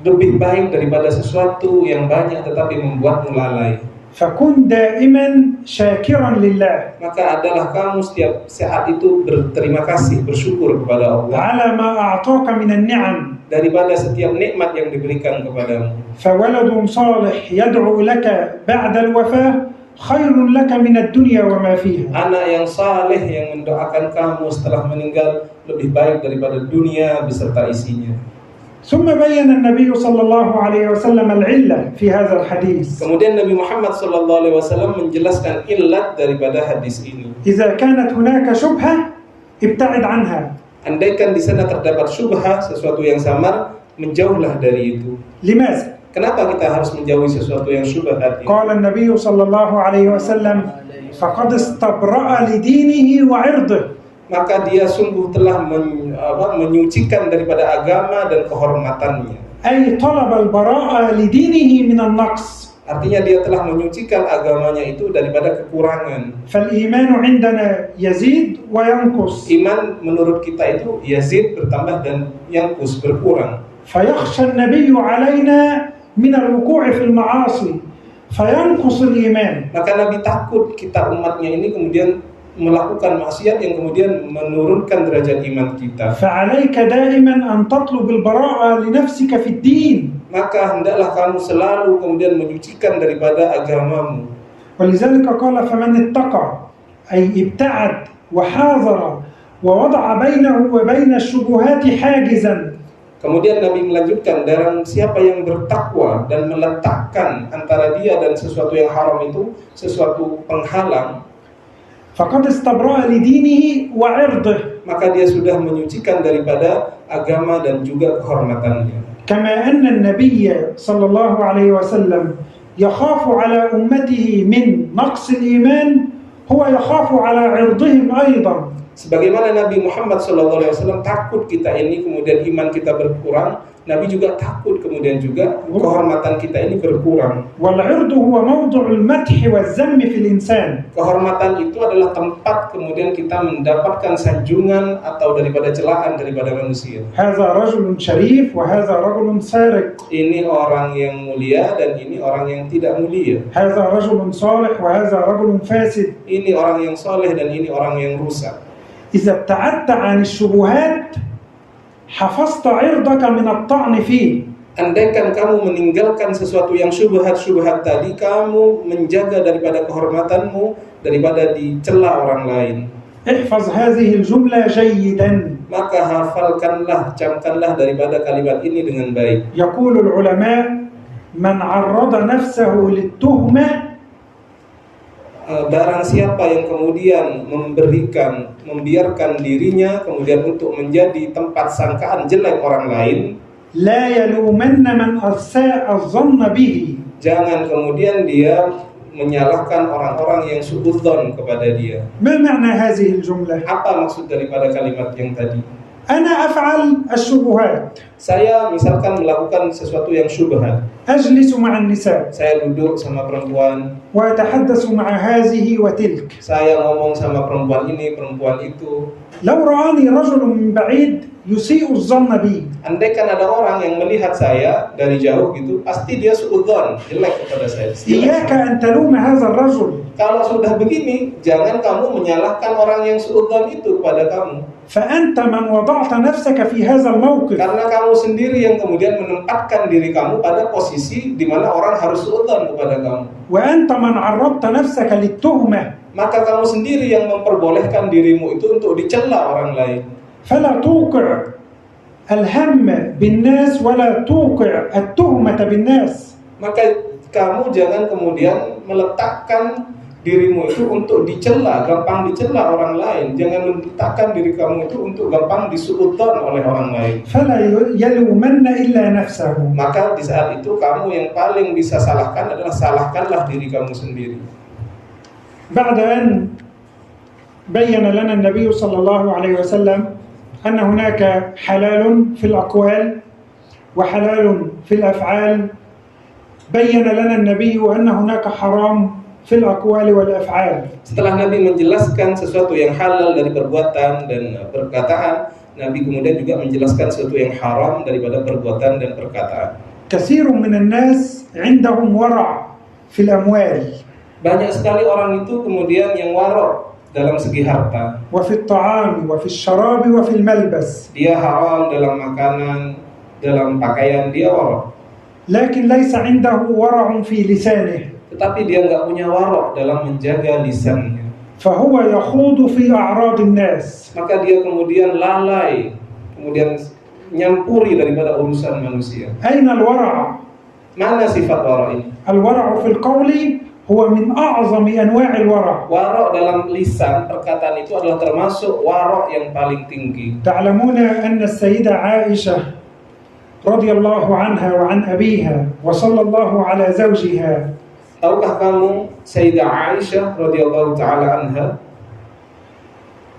Lebih baik daripada sesuatu yang banyak tetapi membuatmu lalai. فكن دائما شاكرا لله Maka adalah kamu setiap saat itu berterima kasih, bersyukur kepada Allah على ما أعطاك من النعم. daripada setiap nikmat yang diberikan kepadamu. فولد صالح يدعو لك بعد الوفاة خير لك من الدنيا وما فيها. Anak yang saleh yang mendoakan kamu setelah meninggal lebih baik daripada dunia beserta isinya. ثم بين النبي صلى الله عليه وسلم العلة في هذا الحديث. Kemudian Nabi Muhammad SAW menjelaskan illat daripada hadis ini. إذا كانت هناك شبهة ابتعد عنها. Andaikan di sana terdapat syubhah, sesuatu yang samar, menjauhlah dari itu. لماذا؟ Kenapa kita harus menjauhi sesuatu yang syubhat ini? قال النبي صلى الله عليه وسلم فقد استبرأ لدينه وعرضه. Maka dia sungguh telah menyucikan daripada agama dan kehormatannya. أي طلب البراءة لدينه من النقص. Artinya dia telah menyucikan agamanya itu daripada kekurangan. فالإيمان عندنا يزيد وينقص. Iman menurut kita itu yazid, bertambah, dan yanqus, berkurang. فيخشى النبي علينا من الوقوع في المعاصي فينقص الإيمان. Maka Nabi takut kita umatnya ini kemudian melakukan maksiat yang kemudian menurunkan derajat iman kita. فعليك دائما أن تطلب البراءة لنفسك في الدين. Maka hendaklah kamu selalu kemudian menyucikan daripada agamamu. ولذلك قال فمن اتقى أي ابتعد وحاذر ووضع بينه وبين الشبهات حاجزا. Kemudian Nabi melanjutkan, dan siapa yang bertakwa dan meletakkan antara dia dan sesuatu yang haram itu sesuatu penghalang, فقد استبرأ لدينه وعرضه. maka dia sudah menyucikan daripada agama dan juga kehormatannya. كما أن النبي صلى الله عليه وسلم يخاف على أمته من نقص الإيمان هو يخاف على عرضهم أيضا. Sebagaimana Nabi Muhammad SAW takut kita ini kemudian iman kita berkurang, Nabi juga takut kemudian juga kehormatan kita ini berkurang. والعرض هو موضع المدح والذم في الإنسان. Kehormatan itu adalah tempat kemudian kita mendapatkan sanjungan atau daripada celaan daripada manusia. هذا رجل شريف وهذا رجل سارق. Ini orang yang mulia dan ini orang yang tidak mulia. هذا رجل صالح وهذا رجل فاسد. Ini orang yang soleh dan ini orang yang rusak. إذا ابتعدت عن الشبهات حفظت عرضك من الطعن فيه. Andaikan kamu meninggalkan sesuatu yang syubhat-syubhat tadi, kamu menjaga daripada kehormatanmu daripada dicela orang lain. احفظ هذه الجملة جيدا. Maka hafalkanlah, camkanlah daripada kalimat ini dengan baik. يقول العلماء من عرض نفسه للتهمة Barang siapa yang kemudian membiarkan dirinya kemudian untuk menjadi tempat sangkaan jelek orang lain, لا يلومن من أساء الظن به. jangan kemudian dia menyalahkan orang-orang yang suudzon kepada dia. ما معنى هذه الجملة؟ Apa maksud daripada kalimat yang tadi? أنا أفعل الشبهات، Saya misalkan melakukan sesuatu yang syubhat. أجلس مع النساء Saya duduk sama perempuan, وأتحدث مع هذه وتلك. saya ngomong sama perempuan ini, perempuan itu. لو رآني رجل من بعيد يسيء الظن بي، Andaikan ada orang yang melihat saya dari jauh gitu, pasti dia suudzon, jelek kepada saya. إياك أن تلوم هذا الرجل، Kalau sudah begini, jangan kamu menyalahkan orang yang suudzon itu kepada kamu. فأنت من وضعت نفسك في هذا الموقف. Karena kamu sendiri yang kemudian menempatkan diri kamu pada posisi di mana orang harus suudzon kepada kamu. وأنت من عرضت نفسك للتهمة. Maka kamu sendiri yang memperbolehkan dirimu itu untuk dicela orang lain. فلا توقع الهم بالناس ولا توقع التهمة بالناس. Maka kamu jangan kemudian meletakkan dirimu itu untuk dicela, gampang dicela orang lain. Jangan meletakkan diri kamu itu untuk gampang disuudzon oleh orang lain. فلا يلومن إلا نفسه. Maka di saat itu kamu yang paling bisa salahkan adalah salahkanlah diri kamu sendiri. بعد أن بين لنا النبي صلى الله عليه وسلم أن هناك حلال في الأقوال وحلال في الأفعال، بين لنا النبي أن هناك حرام في الأقوال والأفعال. Setelah Nabi menjelaskan sesuatu yang halal dari perbuatan dan perkataan, Nabi kemudian juga menjelaskan sesuatu yang haram daripada perbuatan dan perkataan. كثير من الناس عندهم ورع في الأموال Banyak sekali orang itu kemudian yang warok dalam segi harta. وفي الطعام وفي الشراب وفي الملبس، Dia haram dalam makanan, dalam pakaian, dia warok. لكن ليس عنده ورع في لسانه، Tetapi dia nggak punya warok dalam menjaga lisannya. فهو يخوض في أعراض الناس. Maka dia kemudian lalai, kemudian nyampuri daripada urusan manusia. أين الورع؟ Mana sifat warok ini? الورع في القول هو من أعظم أنواع الورع. Warok dalam lisan, perkataan itu adalah termasuk warok yang paling tinggi. تعلمون أن السيدة عائشة رضي الله عنها وعن أبيها وصلى الله على زوجها، Tahukah kamu Sayyidah Aisyah radhiyallahu taala anha?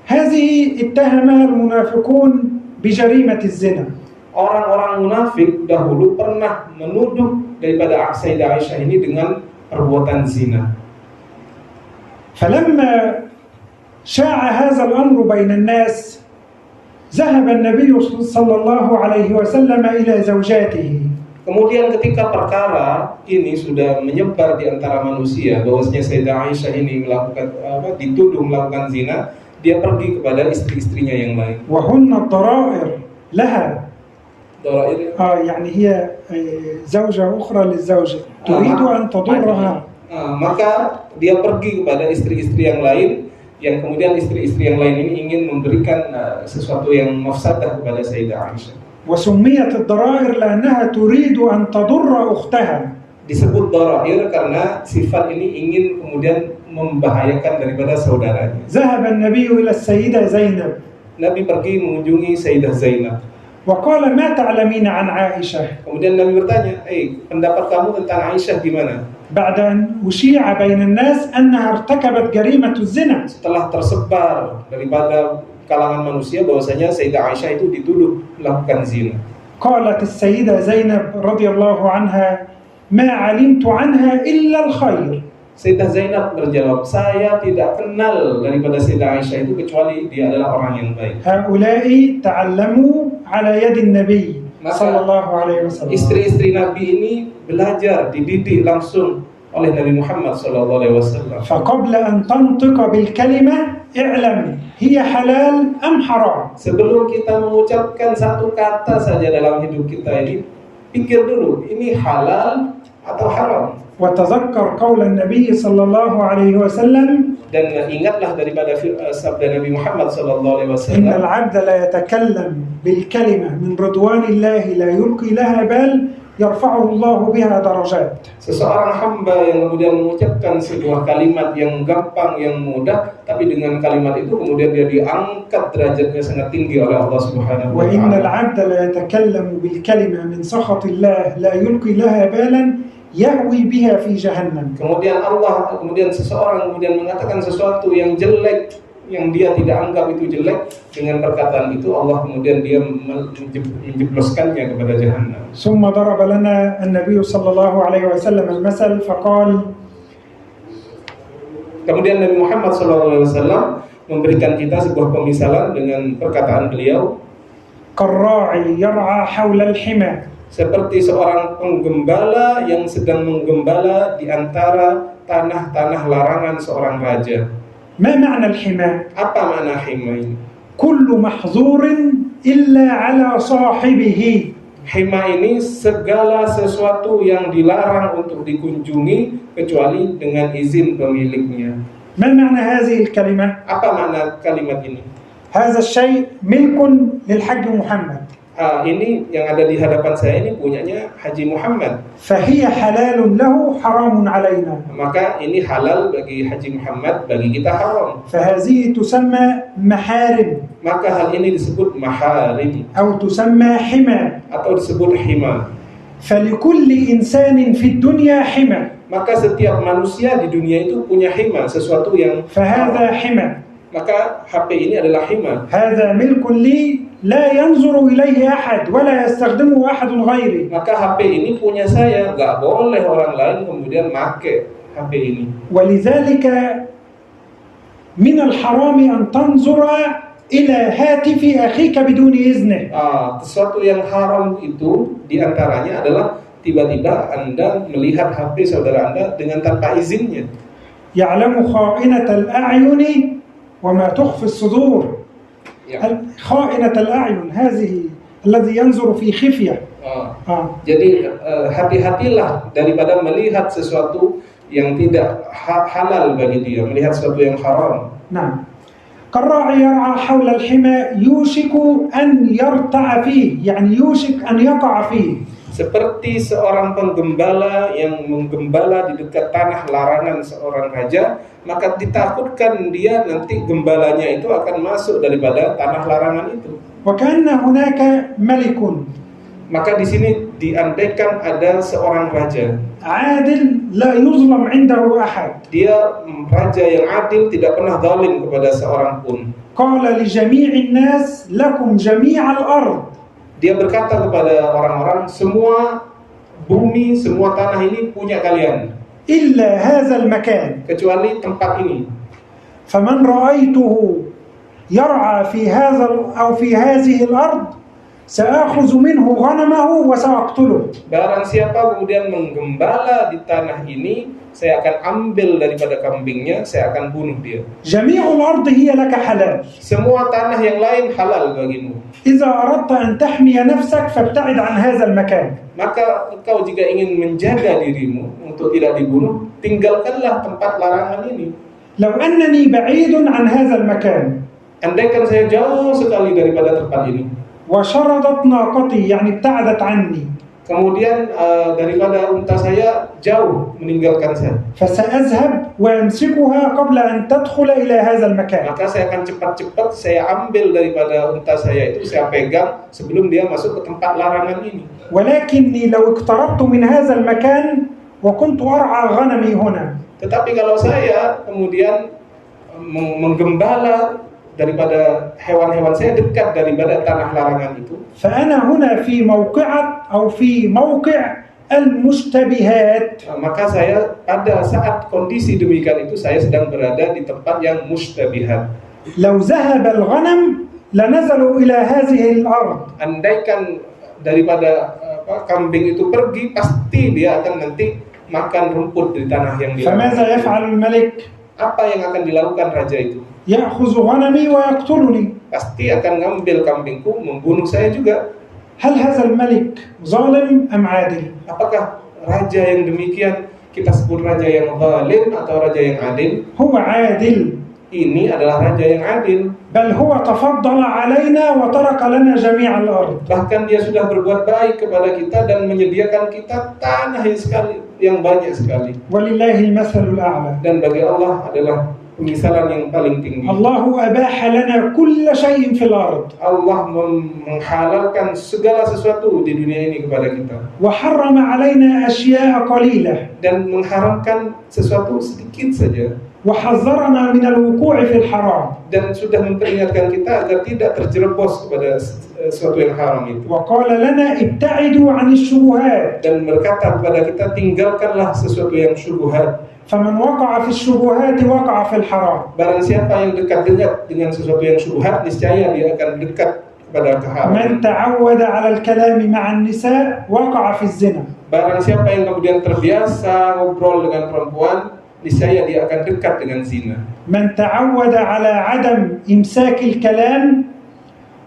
هذه اتهمها المنافقون بجريمة الزنا. Orang-orang munafik dahulu pernah menuduh daripada Sayyidah Aisyah ini dengan perbuatan zina. فلما شاع هذا الأمر بين الناس ذهب النبي صلى الله عليه وسلم إلى زوجاته. Kemudian ketika perkara ini sudah menyebar di antara manusia bahwasanya Sayyidah Aisyah ini dituduh melakukan zina, dia pergi kepada istri-istrinya yang lain. وهن الضرائر لها، يعني هي زوجة أخرى للزوجة تريد أن تضرها. Maka dia pergi kepada istri-istri yang lain, yang kemudian istri-istri yang lain ini ingin memberikan sesuatu yang mafsadah kepada Sayyidah Aisyah. وسميت الضرائر لأنها تريد أن تضر أختها. Disebut dharair karena sifat ini ingin kemudian membahayakan daripada saudaranya. ذهب النبي إلى السيدة زينب Nabi pergi mengunjungi Sayyidah Zainab. وقال ما تعلمين عن عائشة Kemudian Nabi bertanya, pendapat kamu tentang Aisyah gimana? بعد أن أشيع بين الناس أنها ارتكبت جريمة الزنا. Setelah tersebar daripada kalangan manusia bahwasanya Sayyidah Aisyah itu dituduh melakukan zina. قالت السيدة زينب رضي الله عنها ما علمت عنها إلا الخير. Sayyidah Zainab berjawab, saya tidak kenal daripada Sayyidah Aisyah itu kecuali dia adalah orang yang baik. هؤلاء تعلموا على يد النبي صلى الله عليه وسلم. Istri-istri Nabi ini belajar, dididik langsung oleh Nabi Muhammad sallallahu alaihi wasallam. فقبل أن تنطق بالكلمة اعلم هي حلال أم حرام. Sebelum kita mengucapkan satu kata saja dalam hidup kita ini, pikir dulu, ini halal atau haram. وتذكر قول النبي صلى الله عليه وسلم Dan ingatlah daripada sabda Nabi Muhammad sallallahu alaihi إن wasallam, العبد لا يتكلم بالكلمة من رضوان الله لا يلقي لها بال يرفعه الله بها درجات. seseorang hamba yang kemudian mengucapkan sebuah kalimat yang gampang, yang mudah, tapi dengan kalimat itu kemudian dia diangkat derajatnya sangat tinggi oleh Allah Subhanahu wa وإن taala. العبد لا يتكلم بالكلمة من سخط الله لا يلقي لها بالا يهوي بها في جهنم. Kemudian seseorang kemudian mengatakan sesuatu yang jelek, yang dia tidak anggap itu jelek, dengan perkataan itu Allah kemudian dia menjebloskannya kepada jahanam. ثم ضرب لنا النبي صلى الله عليه وسلم المثل فقال Kemudian Nabi Muhammad SAW memberikan kita sebuah pemisalan dengan perkataan beliau, كالراعي يرعى حول الحمى. seperti seorang penggembala yang sedang menggembala di antara tanah-tanah larangan seorang raja. ما معنى الحمى؟ Apa makna hima ini? كل محظور إلا على صاحبه. Hima ini segala sesuatu yang dilarang untuk dikunjungi kecuali dengan izin pemiliknya. ما معنى هذه الكلمة؟ Apa makna kalimat ini? هذا الشيء ملك للحج محمد. Ini yang ada di hadapan saya ini punyanya Haji Muhammad. فهي حلال له حرام علينا. Maka ini halal bagi Haji Muhammad, bagi kita haram. فهذه تسمى محارم Maka hal ini disebut maharim أو تسمى حمى. atau disebut hima. فلكل إنسان في الدنيا حمى. Maka setiap manusia di dunia itu punya hima, sesuatu yang فهذا حمى. Maka HP ini adalah hima. هذا ملك لي لا ينظر إليه أحد ولا يستخدمه أحد غيري. Maka HP ini punya saya, nggak boleh orang lain kemudian make HP ini. ولذلك من الحرام أن تنظر إلى هاتف أخيك بدون إذنه. Sesuatu yang haram itu diantaranya adalah tiba-tiba Anda melihat HP saudara Anda dengan tanpa izinnya. يعلم خائنة الأعين وما تخفي الصدور. خائنة الأعين هذه الذي ينظر في خفية. Jadi hati-hatilah daripada melihat sesuatu yang tidak halal bagi dia, melihat sesuatu yang haram. نعم. كالراعي يرعى حول الحمى يوشك أن يرتع فيه، يعني يوشك أن يقع فيه. Seperti seorang penggembala yang menggembala di dekat tanah larangan seorang raja, maka ditakutkan dia nanti gembalanya itu akan masuk daripada tanah larangan itu. وكأن هناك ملك. Maka di sini diandaikan ada seorang raja, عادل لا يظلم عنده أحد. dia raja yang adil, tidak pernah zalim kepada seorang pun. قال لجميع الناس لكم جميع الأرض. Dia berkata kepada orang-orang, semua bumi, semua tanah ini punya kalian, إلا هذا المكان. kecuali tempat ini. فمن رأيته يرعى في هذا أو في هذه الأرض سأخذ منه غنمه وسأقتله. Barang siapa kemudian menggembala di tanah ini, saya akan ambil daripada kambingnya, saya akan bunuh dia. جميع الأرض هي لك حلال. Semua tanah yang lain halal bagimu. إذا أردت أن تحمي نفسك فابتعد عن هذا المكان. Maka engkau jika ingin menjaga dirimu untuk tidak dibunuh, tinggalkanlah tempat larangan ini. لو أنني بعيد عن هذا المكان Andaikan saya jauh sekali daripada tempat ini, وشردت ناقتي يعني ابتعدت عني Kemudian daripada unta saya jauh meninggalkan saya. فسأذهب وأمسكها قبل أن تدخل إلى هذا المكان. Maka saya akan cepat-cepat saya ambil daripada unta saya itu, saya pegang sebelum dia masuk ke tempat larangan ini. ولكني لو اقتربت من هذا المكان وكنت أرعى غنمي هنا. Tetapi kalau saya kemudian menggembala daripada hewan-hewan saya dekat daripada tanah larangan itu, فأنا هنا في موقعة أو في موقع المشتبهات. maka saya pada saat kondisi demikian itu saya sedang berada di tempat yang mustabihat. لو ذهب الغنم لنزلوا إلى هذه الأرض. Andaikan daripada kambing itu pergi, pasti dia akan nanti makan rumput di tanah yang dia. فماذا يفعل الملك؟ Apa yang akan dilakukan raja itu? يأخذ غنمي ويقتلني. Pasti akan ngambil kambingku, membunuh saya juga. هل هذا الملك ظالم أم عادل؟ Apakah raja yang demikian kita sebut raja yang zalim atau raja yang adil? هو عادل. Ini adalah raja yang adil. بل هو تفضل علينا وترك لنا جميع الأرض. Bahkan dia sudah berbuat baik kepada kita dan menyediakan kita tanah yang banyak sekali. ولله المثل الأعلى. Dan bagi Allah adalah pengisalan yang paling tinggi. الله أباح لنا كل شيء في الأرض. Allah menghalalkan segala sesuatu di dunia ini kepada kita. وحرم علينا أشياء قليلة. Dan mengharamkan sesuatu sedikit saja. وحذرنا من الوقوع في الحرام. Dan sudah memperingatkan kita agar tidak terjerumus kepada sesuatu yang haram itu. وقال لنا ابتعدوا عن الشبهات. Dan berkata kepada kita, tinggalkanlah sesuatu yang syubhat. فمن وقع في الشبهات وقع في الحرام. Barang siapa yang dekat dengan sesuatu yang syubhat, niscaya dia akan dekat kepada keharaman. من تعود على الكلام مع النساء وقع في الزنا. Barang siapa yang kemudian terbiasa ngobrol dengan perempuan, niscaya dia akan dekat dengan zina. من تعود على عدم إمساك الكلام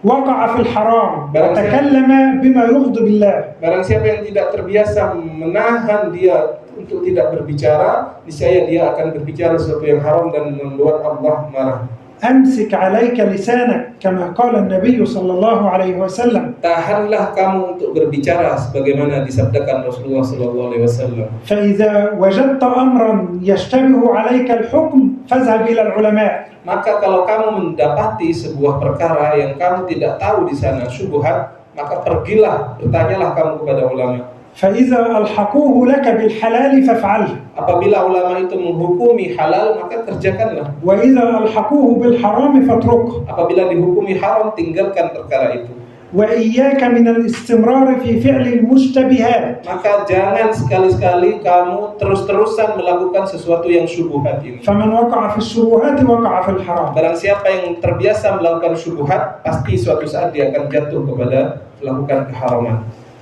وقع في الحرام وتكلم بما يغضب الله. Barang siapa yang tidak terbiasa menahan dia untuk tidak berbicara, niscaya dia akan berbicara sesuatu yang haram dan membuat Allah marah. أمسك عليك لسانك كما قال النبي صلى الله عليه وسلم. Tahanlah kamu untuk berbicara sebagaimana disabdakan Rasulullah sallallahu alaihi wasallam. فإذا وجدت أمرا يشتبه عليك الحكم فاذهب إلى العلماء. Maka kalau kamu mendapati sebuah perkara yang kamu tidak tahu di sana syubhat, maka pergilah, bertanyalah kamu kepada ulama. فإذا ألحقوه لك بالحلال فافعله. Apabila ulama itu menghukumi halal, maka kerjakanlah. وإذا ألحقوه بالحرام فاتركه. Apabila dihukumi haram, tinggalkan perkara itu. وإياك من الاستمرار في فعل المشتبهات. Maka jangan sekali-sekali kamu terus-terusan melakukan sesuatu yang syubhat ini. فمن وقع في الشبهات وقع في الحرام. Barang siapa yang terbiasa melakukan syubhat, pasti suatu saat dia akan jatuh kepada melakukan keharaman.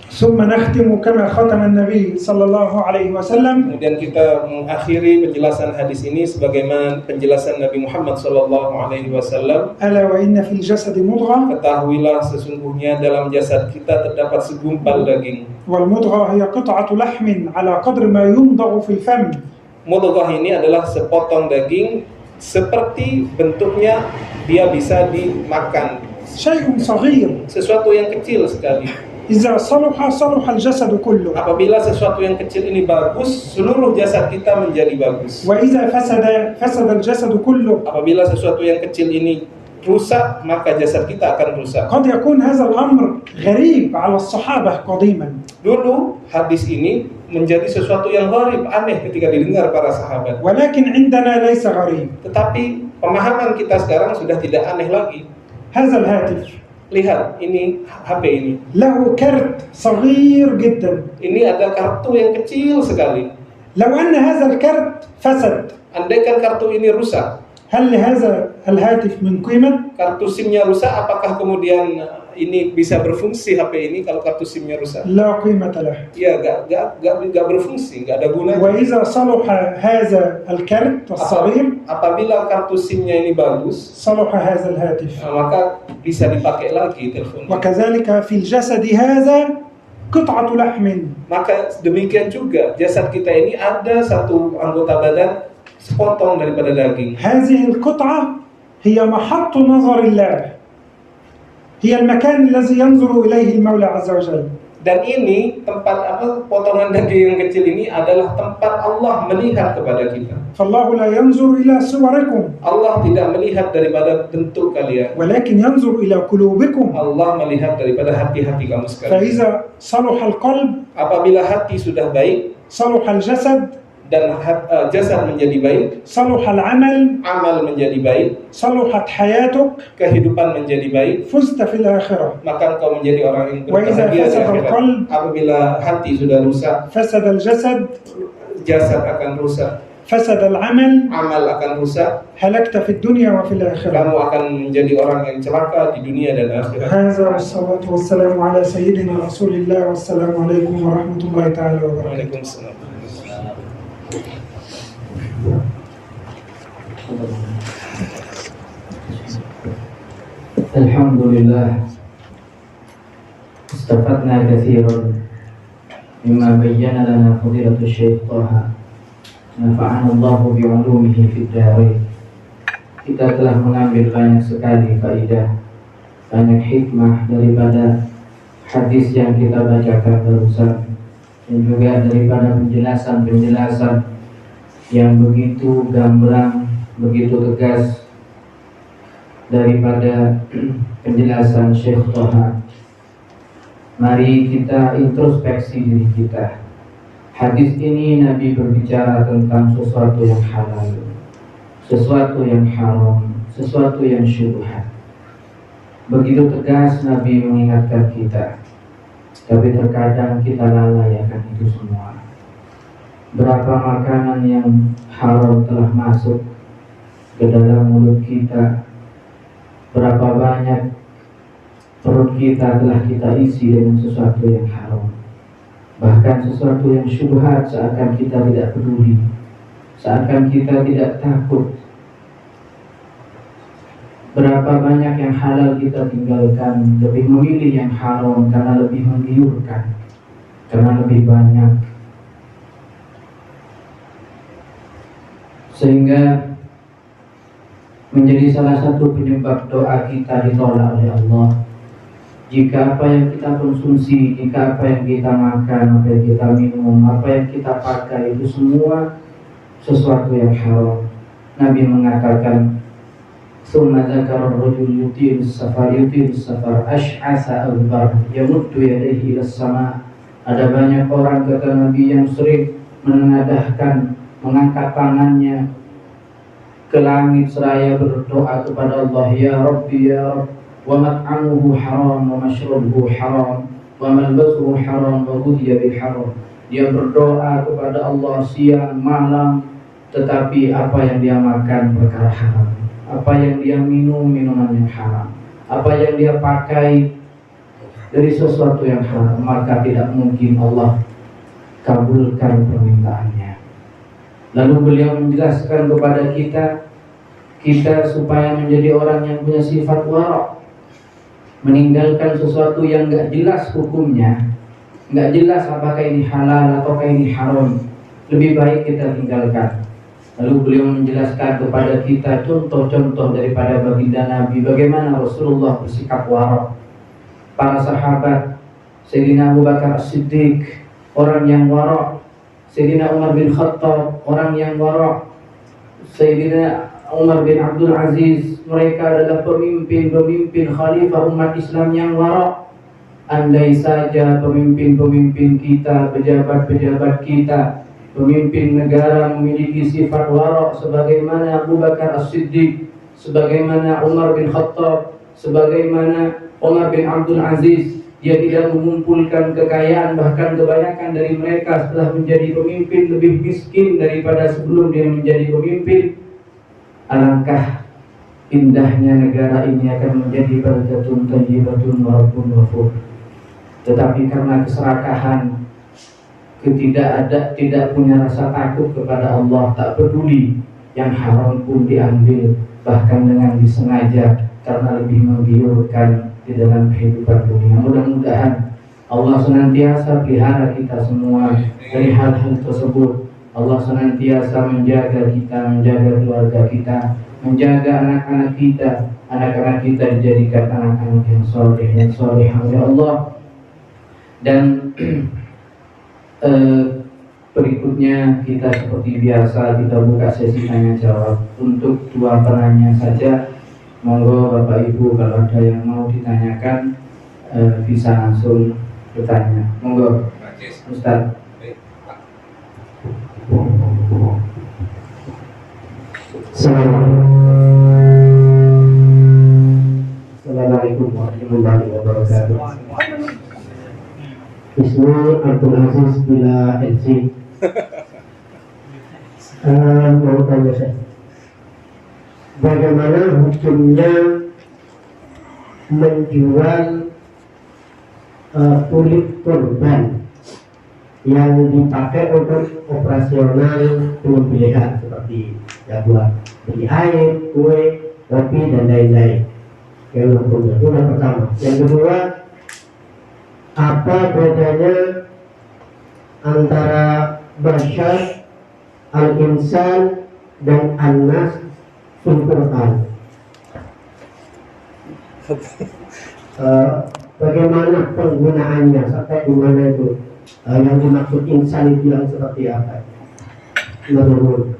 ثم نختم كما ختم النبي صلى الله عليه وسلم. Kemudian kita mengakhiri penjelasan hadis ini sebagaimana penjelasan Nabi Muhammad sallallahu alaihi wasallam. ألا وإن في الجسد مضغة. Ketahuilah sesungguhnya dalam jasad kita terdapat segumpal daging. والمضغة هي قطعة لحم على قدر ما يمضغ في الفم. Mudghah ini adalah sepotong daging seperti bentuknya dia bisa dimakan. شيء صغير. Sesuatu yang kecil sekali. إذا صلح صلح الجسد كله. Apabila sesuatu yang kecil ini bagus, seluruh jasad kita menjadi bagus. وإذا فسد الجسد كله. Apabila sesuatu yang kecil ini rusak, maka jasad kita akan rusak. قد يكون هذا الأمر غريب على الصحابة قديما. Dulu hadis ini menjadi sesuatu yang gharib, aneh ketika didengar para sahabat. ولكن عندنا ليس غريب. Tetapi pemahaman kita sekarang sudah tidak aneh lagi. هذا الهاتف Lihat, ini HP ini. له كرت صغير جدا. Ini ada kartu yang kecil sekali. لو أن هذا الكرت فسد، Andaikan kartu ini rusak, هل لهذا الهاتف من قيمة؟ kartu SIM-nya rusak, apakah kemudian ini bisa berfungsi HP ini kalau kartu SIM-nya rusak? لا قيمة له. Ya, gak berfungsi, gak ada gunanya. وإذا صلح هذا الكرت الصغير Apabila kartu SIM-nya ini bagus, صلح هذا الهاتف. maka bisa dipakai lagi teleponnya. وكذلك في الجسد هذا قطعة لحم. Maka demikian juga jasad kita ini ada satu anggota badan sepotong daripada daging. هذه القطعة هي محط نظر الله، هي المكان الذي ينظر إليه المولى عز وجل. Dan ini tempat potongan daging yang kecil ini adalah tempat Allah melihat kepada kita. فالله لا ينظر إلى صوركم Allah tidak melihat daripada bentuk kalian. ولكن ينظر إلى قلوبكم. Allah melihat daripada hati-hati kamu sekalian. فإذا صلح القلب Apabila hati sudah baik صلح الجسد dan jasad menjadi baik, صلح العمل amal menjadi baik, صلحت حياتك kehidupan menjadi baik, فزت في الآخرة. maka engkau menjadi orang yang وإذا berbahagia di فسد akhirat. القلب Apabila hati sudah rusak, فسد الجسد jasad akan rusak, فسد العمل amal akan rusak, هلكت في الدنيا وفي الآخرة. kamu akan menjadi orang yang celaka di dunia dan akhirat. هذا والصلاة والسلام على سيدنا رسول الله والسلام عليكم ورحمة الله تعالى وبركاته. Waalaikumsalam. Alhamdulillah, istafadna katsiran mimma bayyana lana fadilatul Syekh Thaha, nafa'ana Allah bi'ulumihi fid dharain. Kita telah mengambil banyak sekali faidah, banyak hikmah daripada hadis yang kita bacakan barusan, dan juga daripada penjelasan-penjelasan yang begitu gamblang, begitu tegas daripada penjelasan Syekh Thaha. Mari kita introspeksi diri kita. Hadis ini Nabi berbicara tentang sesuatu yang halal, sesuatu yang haram, sesuatu yang syubhat. Begitu tegas Nabi mengingatkan kita, tapi terkadang kita lalai akan itu semua. Berapa makanan yang haram telah masuk ke dalam mulut kita, berapa banyak perut kita telah kita isi dengan sesuatu yang haram, bahkan sesuatu yang syubhat seakan kita tidak peduli, seakan kita tidak takut. Berapa banyak yang halal kita tinggalkan, lebih memilih yang haram karena lebih menggiurkan, karena lebih banyak. Sehingga menjadi salah satu penyebab doa kita ditolak oleh Allah. Jika apa yang kita konsumsi, jika apa yang kita makan, apa yang kita minum, apa yang kita pakai itu semua sesuatu yang haram. Nabi mengatakan, "Tsumma dzakara ar-rajul yutilu safar ash'asa aghbar yamuddu yadayhi ilas sama." Ada banyak orang, kata Nabi, yang sering menengadahkan, mengangkat tangannya ke langit seraya berdoa kepada Allah, "Ya Rabbi, ya Rabb, wa mat'amuhu haram, wa mashrabuhu haram, wa malbasuhu haram, wa ghudhiya bil haram." Dia berdoa kepada Allah siang malam, tetapi apa yang dia makan perkara haram, apa yang dia minum minuman yang haram, apa yang dia pakai dari sesuatu yang haram, maka tidak mungkin Allah kabulkan permintaannya. Lalu beliau menjelaskan kepada kita supaya menjadi orang yang punya sifat wara', meninggalkan sesuatu yang enggak jelas hukumnya, enggak jelas apakah ini halal ataukah ini haram, lebih baik kita tinggalkan. Lalu beliau menjelaskan kepada kita contoh-contoh daripada baginda Nabi, bagaimana Rasulullah bersikap wara'. Para sahabat, Sayyidina Abu Bakar As-Siddiq, orang yang wara'. Sayyidina Umar bin Khattab, orang yang wara'. Sayyidina Umar bin Abdul Aziz, mereka adalah pemimpin-pemimpin khalifah umat Islam yang wara'. Andai saja pemimpin-pemimpin kita, pejabat-pejabat kita, pemimpin negara memiliki sifat wara' sebagaimana Abu Bakar As-Siddiq, sebagaimana Umar bin Khattab, sebagaimana Umar bin Abdul Aziz, dia tidak mengumpulkan kekayaan, bahkan kebanyakan dari mereka setelah menjadi pemimpin lebih miskin daripada sebelum dia menjadi pemimpin. Alangkah indahnya negara ini akan menjadi baldatun thayyibatun wa rabbun ghafur. Tetapi karena keserakahan, tidak punya rasa takut kepada Allah, tak peduli, yang haram pun diambil, bahkan dengan disengaja karena lebih menggiurkan di dalam kehidupan dunia. Mudah-mudahan Allah senantiasa pelihara kita semua dari hal-hal tersebut. Allah senantiasa menjaga kita, menjaga keluarga kita, menjaga anak-anak kita dijadikan anak-anak yang soleh oleh Allah. Dan berikutnya kita seperti biasa kita buka sesi tanya jawab. Untuk 2 penanya saja, monggo Bapak Ibu kalau ada yang mau ditanyakan bisa langsung bertanya. Monggo Ustaz. Assalamualaikum warahmatullahi wabarakatuh. Ismi Abdul Aziz bila LC. Mau tanya saya, bagaimana hukumnya menjual kulit kurban yang dipakai untuk operasional pembelian seperti ya buat beli air, kue, kopi dan lain-lain. Yang hukumnya itu yang pertama. Yang kedua, apa bedanya antara Bashar, Al-Insan dan An-Nas fil Quran? Bagaimana penggunaannya sampai di mana itu? Yang dimaksud insan itu yang seperti apa? Menurut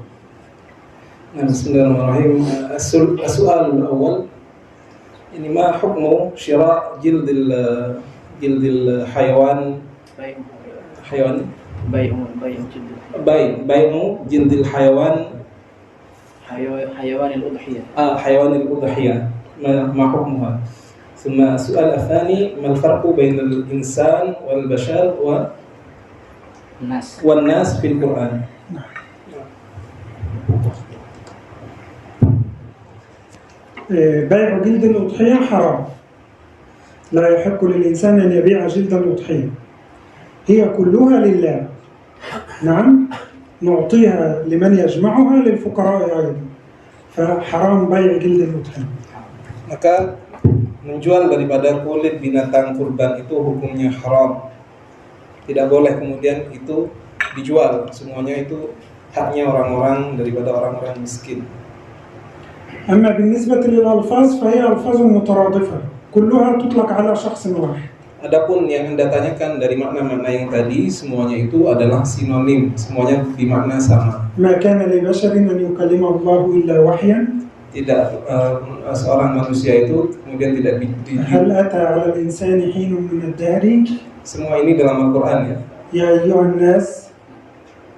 Bismillahirrahmanirrahim. As-su'al al-awwal, ini ma hukmu syira' jildil hayawan bai'u jildil hayawanil udhiyah ma hukmuha. ثم السؤال الثاني ما الفرق بين الإنسان والبشر والناس في القرآن؟ بيع جلد الأضحية حرام، لا يحق للإنسان أن يبيع جلد الأضحية، هي كلها لله. نعم، نعطيها لمن يجمعها للفقراء أيضا، فحرام بيع جلد الأضحية. Maka menjual daripada kulit binatang kurban itu hukumnya haram. Tidak boleh kemudian itu dijual. Semuanya itu haknya orang-orang daripada orang-orang miskin. أما بالنسبة للألفاظ فهي ألفاظ مترادفة كلها تطلق على شخص واحد. Adapun yang Anda tanyakan dari makna-makna yang tadi, semuanya itu adalah sinonim, semuanya bermakna sama. ما كان لبشر أن يكلم الله إلا وحيا. Tidak seorang manusia itu kemudian tidak هل أتى على الإنسان حين من الدهر. Semua ini dalam Al-Quran ya. يا أيها الناس.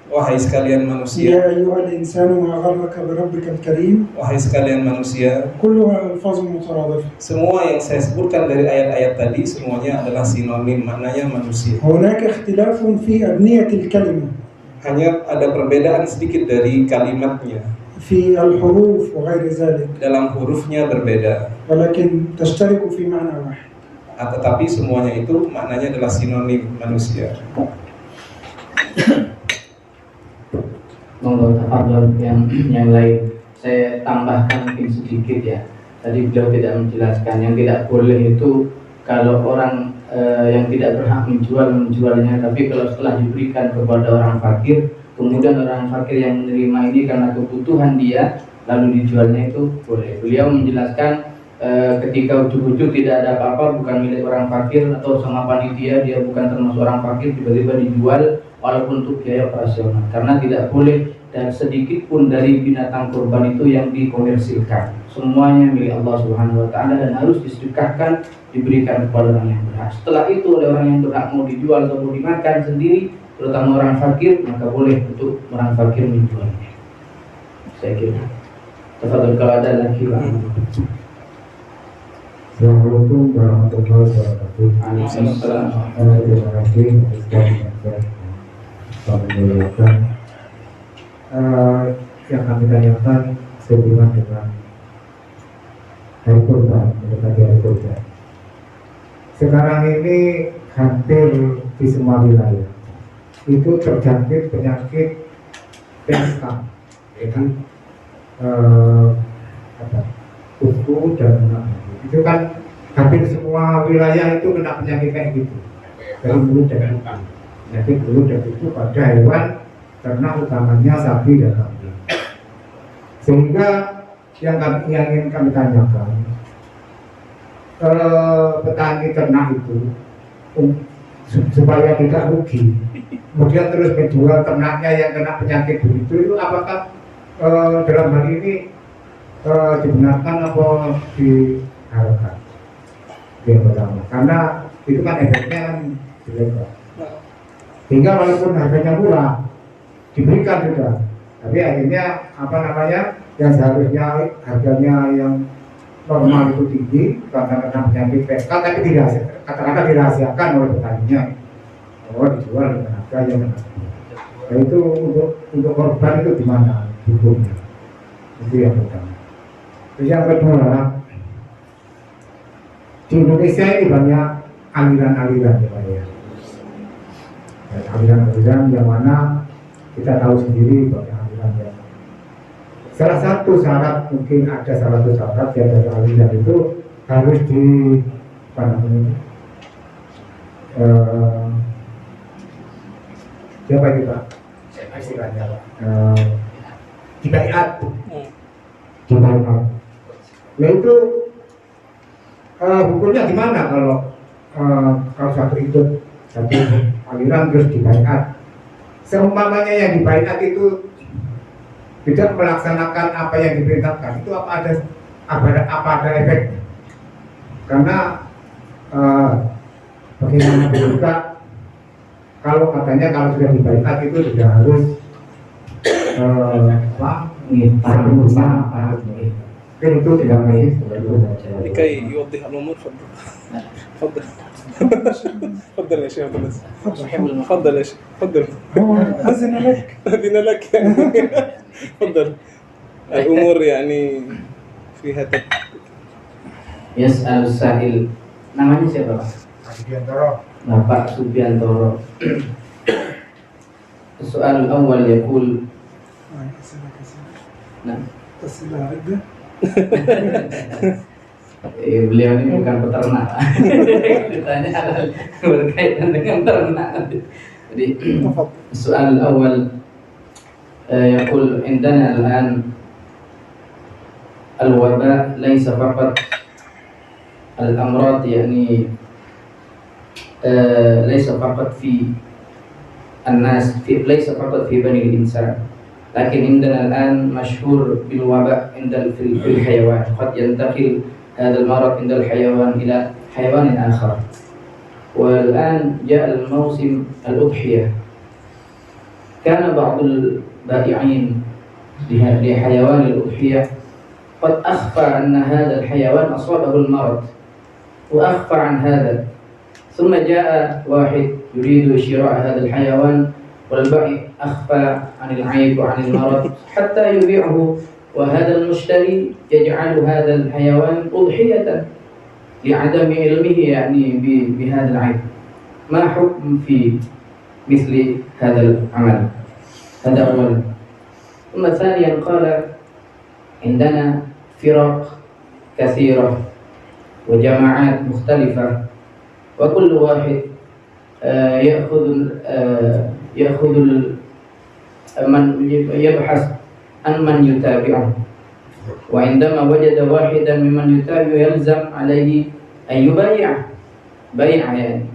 Wahai sekalian manusia. يا أيها الإنسان ما غرك بربك الكريم. Wahai sekalian manusia. كلها ألفاظ مترادفة. Semua yang saya sebutkan dari ayat-ayat tadi semuanya adalah sinonim, maknanya manusia. هناك اختلاف في أبنية الكلمة. Hanya ada perbedaan sedikit dari kalimatnya. في الحروف وغير ذلك. Dalam hurufnya berbeda. ولكن تشترك في معنى واحد. Tetapi semuanya itu maknanya adalah sinonim manusia. Monggo tafadhol yang lain. Saya tambahkan mungkin sedikit ya. Tadi beliau tidak menjelaskan yang tidak boleh itu kalau orang yang tidak berhak menjualnya, tapi kalau setelah diberikan kepada orang fakir, kemudian orang fakir yang menerima ini karena kebutuhan dia lalu dijualnya, itu boleh. Beliau menjelaskan ketika ujuk-ujuk tidak ada apa-apa, bukan milik orang fakir atau sama panitia, dia bukan termasuk orang fakir, tiba-tiba dijual walaupun untuk biaya operasional, karena tidak boleh dan sedikit pun dari binatang kurban itu yang dikomersilkan. Semuanya milik Allah Subhanahu wa taala dan harus disedekahkan, diberikan kepada orang yang berhak. Setelah itu oleh orang yang berhak mau dijual atau mau dimakan sendiri, terutama orang fakir, maka boleh untuk orang fakir menjualnya. Saya kira. Tafadhol kalau ada lagi Pak. Assalamualaikum warahmatullahi wabarakatuh. Waalaikumsalam. Terima kasih Ustaz menjelaskan. Yang kami tanyakan sehubungan dengan hari kurban, mendekati hari kurban. Sekarang ini hampir di semua wilayah itu terjangkit penyakit PMK, yaitu kuku dan itu kan hampir semua wilayah itu kena penyakit kayak gitu, dari mulut dan kuku. Penyakit mulut dan kuku pada hewan, karena utamanya sapi dan kambing. Sehingga yang ingin kami tanyakan, petani ternak itu supaya tidak rugi. Kemudian terus menjual ternaknya yang kena penyakit begitu, itu apakah dalam hal ini dibenarkan atau diharapkan? Yang pertama, karena itu kan efeknya kan jelek, Pak. Hingga walaupun harganya murah diberikan juga, tapi akhirnya yang seharusnya harganya yang normal itu tinggi karena penyakit PK, tapi kata-kata dirahasiakan oleh petaninya bahwa dijual dengan harga yang nah, itu untuk korban itu gimana hukumnya? Itu yang pertama. Terus yang kedua, di Indonesia ini banyak aliran-aliran ya. Dan aliran-aliran yang mana kita tahu sendiri banyak aliran yang salah satu syarat, mungkin ada salah satu syarat yang dari aliran itu harus di siapa itu Pak? Istilahnya Pak, dibaiat. Nah itu hukumnya gimana kalau satu aliran terus dibaiat? Seumpamanya yang dibaiat itu tidak melaksanakan apa yang diperintahkan, itu apa ada efeknya? Karena bagaimana juga kalau katanya kalau sudah dibaiat itu sudah harus mungkin itu tidak baik. لكي يوضح الأمور تفضل تفضل يا شيخ تفضل يا شيخ تفضل أذن لك يعني تفضل الأمور يعني فيها يسأل السائل. Namanya siapa Pak? Bapak Subiantoro. Soal awal yaqul. Nah. Beliau ini bukan peternak. Ditanya hal berkaitan dengan ternak. Jadi soal awal yaqul indana al-an al-waba laysa faqat al-amrad yani laysa faqat fi الناس ليس فقط في بني الإنسان لكن عندنا الآن مشهور بالوباء في الحيوان قد ينتقل هذا المرض عند الحيوان إلى حيوان آخر والآن جاء الموسم الأضحية كان بعض البائعين لحيوان الأضحية قد أخفى أن هذا الحيوان أصابه المرض وأخفى عن هذا ثم جاء واحد يريد شراء هذا الحيوان والبائع أخفى عن العيب وعن المرض حتى يبيعه وهذا المشتري يجعل هذا الحيوان أضحية لعدم علمه يعني بهذا العيب. ما حكم في مثل هذا العمل؟ هذا أولا. ثم ثانيا قال عندنا فرق كثيرة وجماعات مختلفة وكل واحد يأخذ من يبحث عن من يتابعه وعندما وجد واحدا ممن يتابع يلزم عليه أن يبايع بيعة يعني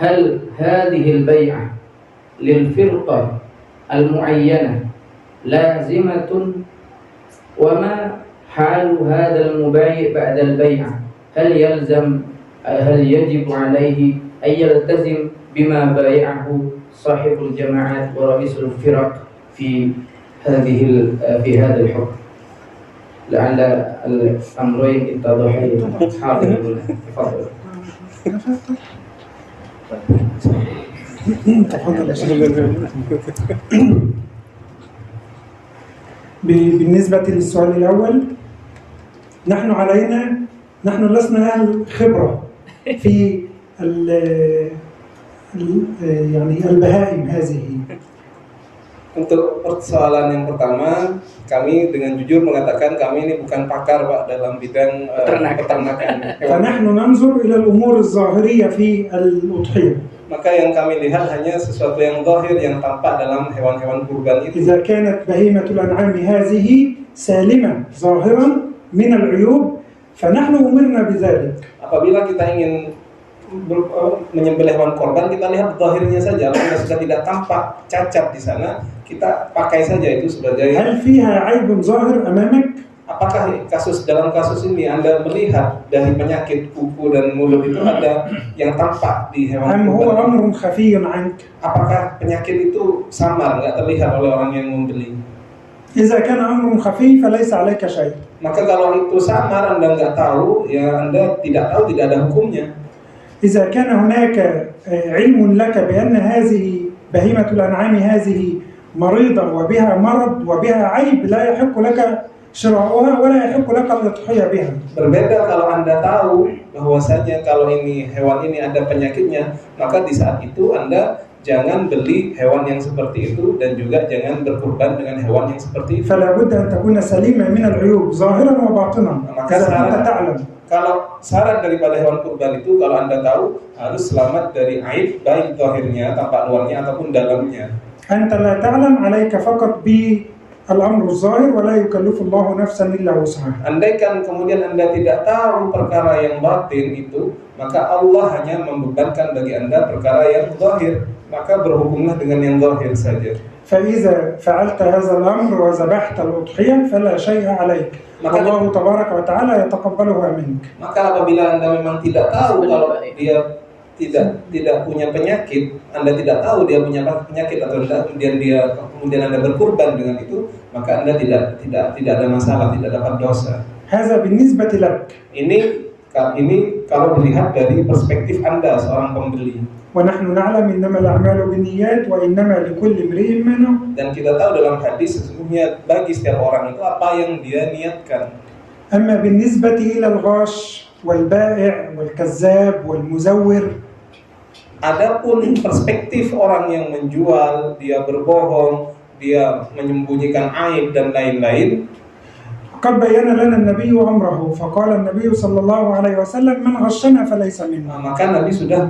هل هذه البيعة للفرقة المعينة لازمة وما حال هذا المبايع بعد البيعة هل يجب عليه أن يلتزم بما بايعه صاحب الجماعات ورئيس الفرق في هذا الحكم؟ لعل الأمرين اتضحا. حاضر. تفضل. بالنسبة للسؤال الأول، نحن لسنا أهل خبرة في يعني البهائم هذه. Untuk persoalan yang pertama, kami dengan jujur mengatakan kami ini bukan pakar Pak dalam bidang peternakan. فنحن ننظر إلى الأمور الظاهرية في الأضحية. Maka yang kami lihat hanya sesuatu yang zahir yang tampak dalam hewan-hewan kurban itu. إذا كانت بهيمة الأنعام هذه سالمة ظاهرا من العيوب فنحن أمرنا بذلك. Apabila kita ingin menyembelih hewan korban, kita lihat zahirnya saja. Kalau sudah tidak tampak cacat di sana, kita pakai saja itu sebagai. هل فيها عيب ظاهر أمامك؟ Apakah dalam kasus ini Anda melihat dari penyakit kuku dan mulut itu ada yang tampak di hewan أم هو kurban? أمر خفي عنك؟ Apakah penyakit itu samar, nggak terlihat oleh orang yang membeli? إذا كان أمر خفي فليس عليك شيء. Maka kalau itu samar, Anda nggak tahu, ya Anda tidak tahu, tidak ada hukumnya. إذا كان هناك علم لك بأن هذه بهيمة الأنعام هذه مريضة وبها مرض وبها عيب لا يحق لك شراؤها ولا يحق لك التضحية بها. Berbeda kalau Anda tahu bahwasanya kalau hewan ini ada penyakitnya, maka di saat itu Anda jangan beli hewan yang seperti itu dan juga jangan berkurban dengan hewan yang seperti itu. فلا بد أن تكون سليمة من العيوب ظاهرا وباطنا. Maka إذا كنت تعلم. kalau syarat daripada hewan kurban itu, kalau Anda tahu, harus selamat dari aib, baik zahirnya, tampak luarnya ataupun dalamnya. أنت لا تعلم عليك فقط بالأمر الظاهر ولا يكلف الله نفسا إلا وسعها. Andaikan kemudian Anda tidak tahu perkara yang batin itu, maka Allah hanya membebankan bagi Anda perkara yang zahir, maka berhukumlah dengan yang zahir saja. فإذا فعلت هذا الأمر وذبحت الأضحية فلا شيء عليك. الله تبارك وتعالى يتقبلها منك. Maka apabila Anda memang tidak tahu kalau dia tidak punya penyakit, Anda tidak tahu dia punya penyakit atau tidak, kemudian Anda berkurban dengan itu, maka Anda tidak ada masalah, tidak dapat dosa. هذا بالنسبة لك. Ini kalau dilihat dari perspektif Anda seorang pembeli. ونحن نعلم إنما الأعمال بالنيات وإنما لكل امرئ ما نوى. Dan kita tahu dalam hadis sesungguhnya bagi setiap orang itu apa yang dia niatkan. أما بالنسبة إلى الغاش والبائع والكذاب والمزور. Adapun perspektif orang yang menjual, dia berbohong, dia menyembunyikan aib dan lain-lain. قد بين لنا النبي أمره فقال النبي صلى الله عليه وسلم من غشنا فليس منا. Maka Nabi sudah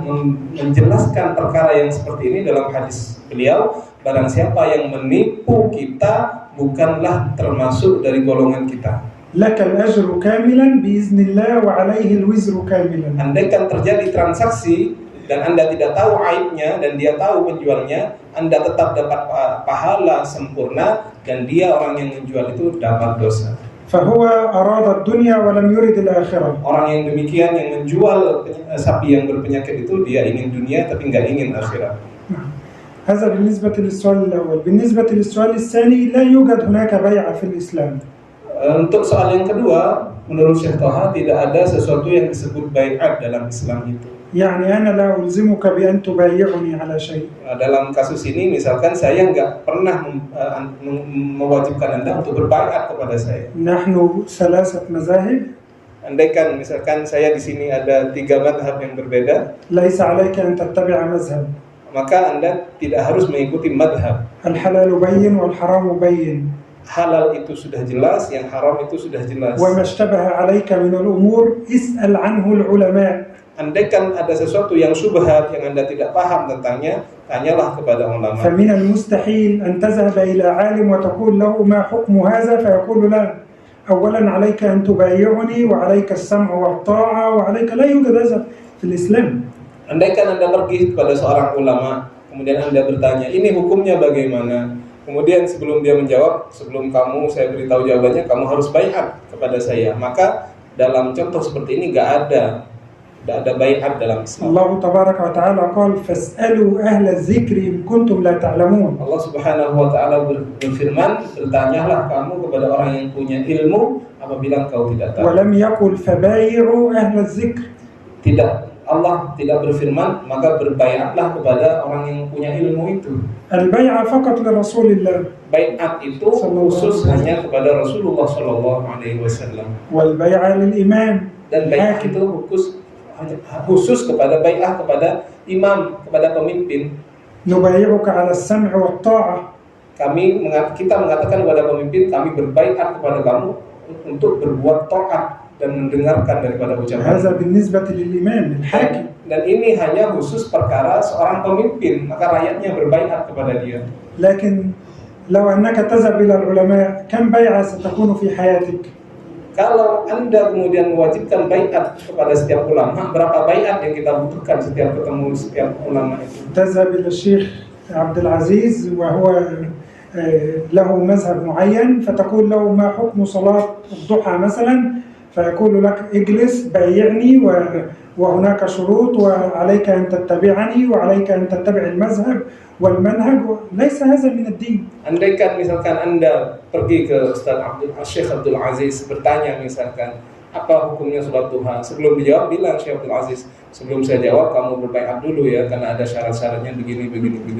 menjelaskan perkara yang seperti ini dalam hadis beliau, barang siapa yang menipu kita bukanlah termasuk dari golongan kita. لك الأجر كاملا بإذن الله وعليه الوزر كاملا. Andaikan terjadi transaksi dan Anda tidak tahu aibnya dan dia tahu penjualnya, Anda tetap dapat pahala sempurna dan dia orang yang menjual itu dapat dosa. فهو أراد الدنيا ولم يرد الآخرة. Orang yang demikian yang menjual sapi yang berpenyakit itu dia ingin dunia tapi nggak ingin akhirat. هذا بالنسبة للسؤال الأول. بالنسبة للسؤال الثاني لا يوجد هناك بيع في الإسلام. Untuk soal yang kedua, menurut Syekh Thaha tidak ada sesuatu yang disebut bai'at dalam Islam itu. يعني أنا لا ألزمك بأن تبايعني على شيء. Dalam kasus ini misalkan saya nggak pernah mewajibkan Anda untuk berbaiat kepada saya. نحن ثلاثة مذاهب. Andaikan misalkan saya di sini ada 3 mazhab yang berbeda, ليس عليك أن تتبع مذهب. maka Anda tidak harus mengikuti mazhab. الحلال بين والحرام بين. Halal itu sudah jelas, yang haram itu sudah jelas. وما اشتبه عليك من الأمور اسأل عنه العلماء. Andaikan ada sesuatu yang syubhat yang Anda tidak paham tentangnya, tanyalah kepada ulama. فمن المستحيل أن تذهب إلى عالم وتقول له ما حكم هذا فيقول لا أولا عليك أن تبايعني وعليك السمع والطاعة وعليك لا يوجد هذا في الإسلام. Andaikan Anda pergi kepada seorang ulama, kemudian Anda bertanya, ini hukumnya bagaimana? Kemudian sebelum dia menjawab, sebelum saya beritahu jawabannya, kamu harus baiat kepada saya. Maka dalam contoh seperti ini tidak ada baiat dalam Islam. Allah tabaraka wa ta'ala قال فاسألوا أهل الذكر إن كنتم لا تعلمون. Allah Subhanahu wa taala berfirman, bertanyalah kamu kepada orang yang punya ilmu apabila engkau tidak tahu. ولم يقل فبايعوا أهل الذكر. Allah tidak berfirman, maka berbaiatlah kepada orang yang punya ilmu itu. البيعة فقط لرسول الله. Baiat itu khusus hanya kepada Rasulullah sallallahu alaihi wasallam. والبيعة للإمام. Dan baiat itu khusus kepada baiat kepada imam, kepada pemimpin. نبايعك على السمع والطاعة. Kita mengatakan kepada pemimpin, kami berbaiat kepada kamu untuk berbuat taat dan mendengarkan daripada ucapan. هذا بالنسبة للإمام الحاكم. Dan ini hanya khusus perkara seorang pemimpin, maka rakyatnya berbaiat kepada dia. لكن لو أنك تذهب إلى العلماء كم بيعة ستكون في حياتك؟ Kalau Anda kemudian mewajibkan baiat kepada setiap ulama, berapa baiat yang kita butuhkan setiap ketemu setiap ulama itu? تذهب إلى الشيخ عبد العزيز وهو له مذهب معين، فتقول له ما حكم صلاة الضحى مثلا، فيقول لك اجلس بايعني وهناك شروط وعليك أن تتبعني وعليك أن تتبع المذهب والمنهج، ليس هذا من الدين. Andaikan misalkan Anda pergi ke Syekh Abdul Aziz bertanya misalkan apa hukumnya sholat duha, sebelum dijawab bilang Syekh Abdul Aziz, sebelum saya jawab kamu berbaiat dulu ya karena ada syarat-syaratnya begini.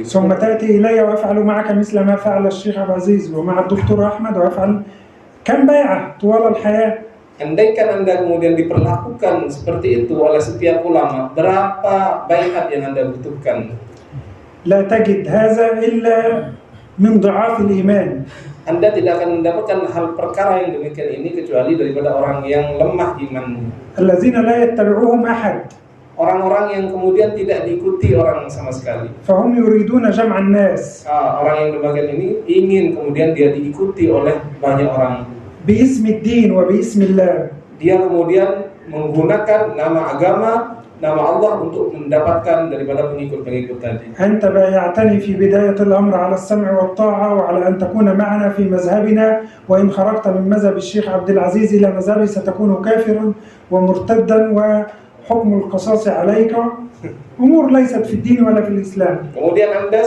ثم تأتي إلي وأفعل معك مثل ما فعل الشيخ عبد العزيز ومع الدكتور أحمد وأفعل كم بيعة طوال الحياة. Andaikan Anda kemudian diperlakukan seperti itu oleh setiap ulama, berapa baiat yang Anda butuhkan? لا تجد هذا إلا من ضعاف الإيمان. Anda tidak akan mendapatkan hal perkara yang demikian ini kecuali daripada orang yang lemah imannya. الذين لا يتبعوهم أحد. Orang-orang yang kemudian tidak diikuti orang sama sekali. فهم يريدون جمع الناس. Orang yang demikian ini ingin kemudian dia diikuti oleh banyak orang. باسم الدين وباسم الله. Dia kemudian menggunakan nama agama, nama Allah untuk mendapatkan daripada pengikut-pengikut tadi. أنت بايعتني في بداية الأمر على السمع والطاعة وعلى أن تكون معنا في مذهبنا، وإن خرجت من مذهب الشيخ عبد العزيز إلى مذهبي ستكون كافرا ومرتدا وحكم القصاص عليك، أمور ليست في الدين ولا في الإسلام. Kemudian Anda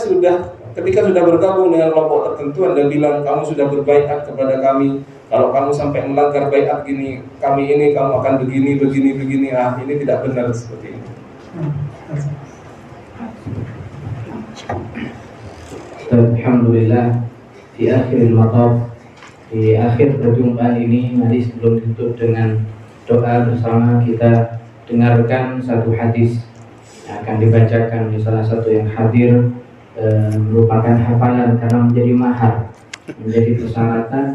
ketika sudah bergabung dengan kelompok tertentu, Anda bilang kamu sudah berbaiat kepada kami. Kalau kamu sampai melanggar baiat gini, kamu akan begini. Ini tidak benar seperti ini. Alhamdulillah, di akhir mataf, di akhir perjumpaan ini, mari sebelum ditutup dengan doa bersama kita dengarkan satu hadis yang akan dibacakan oleh salah satu yang hadir, merupakan hafalan karena menjadi mahar, menjadi persyaratan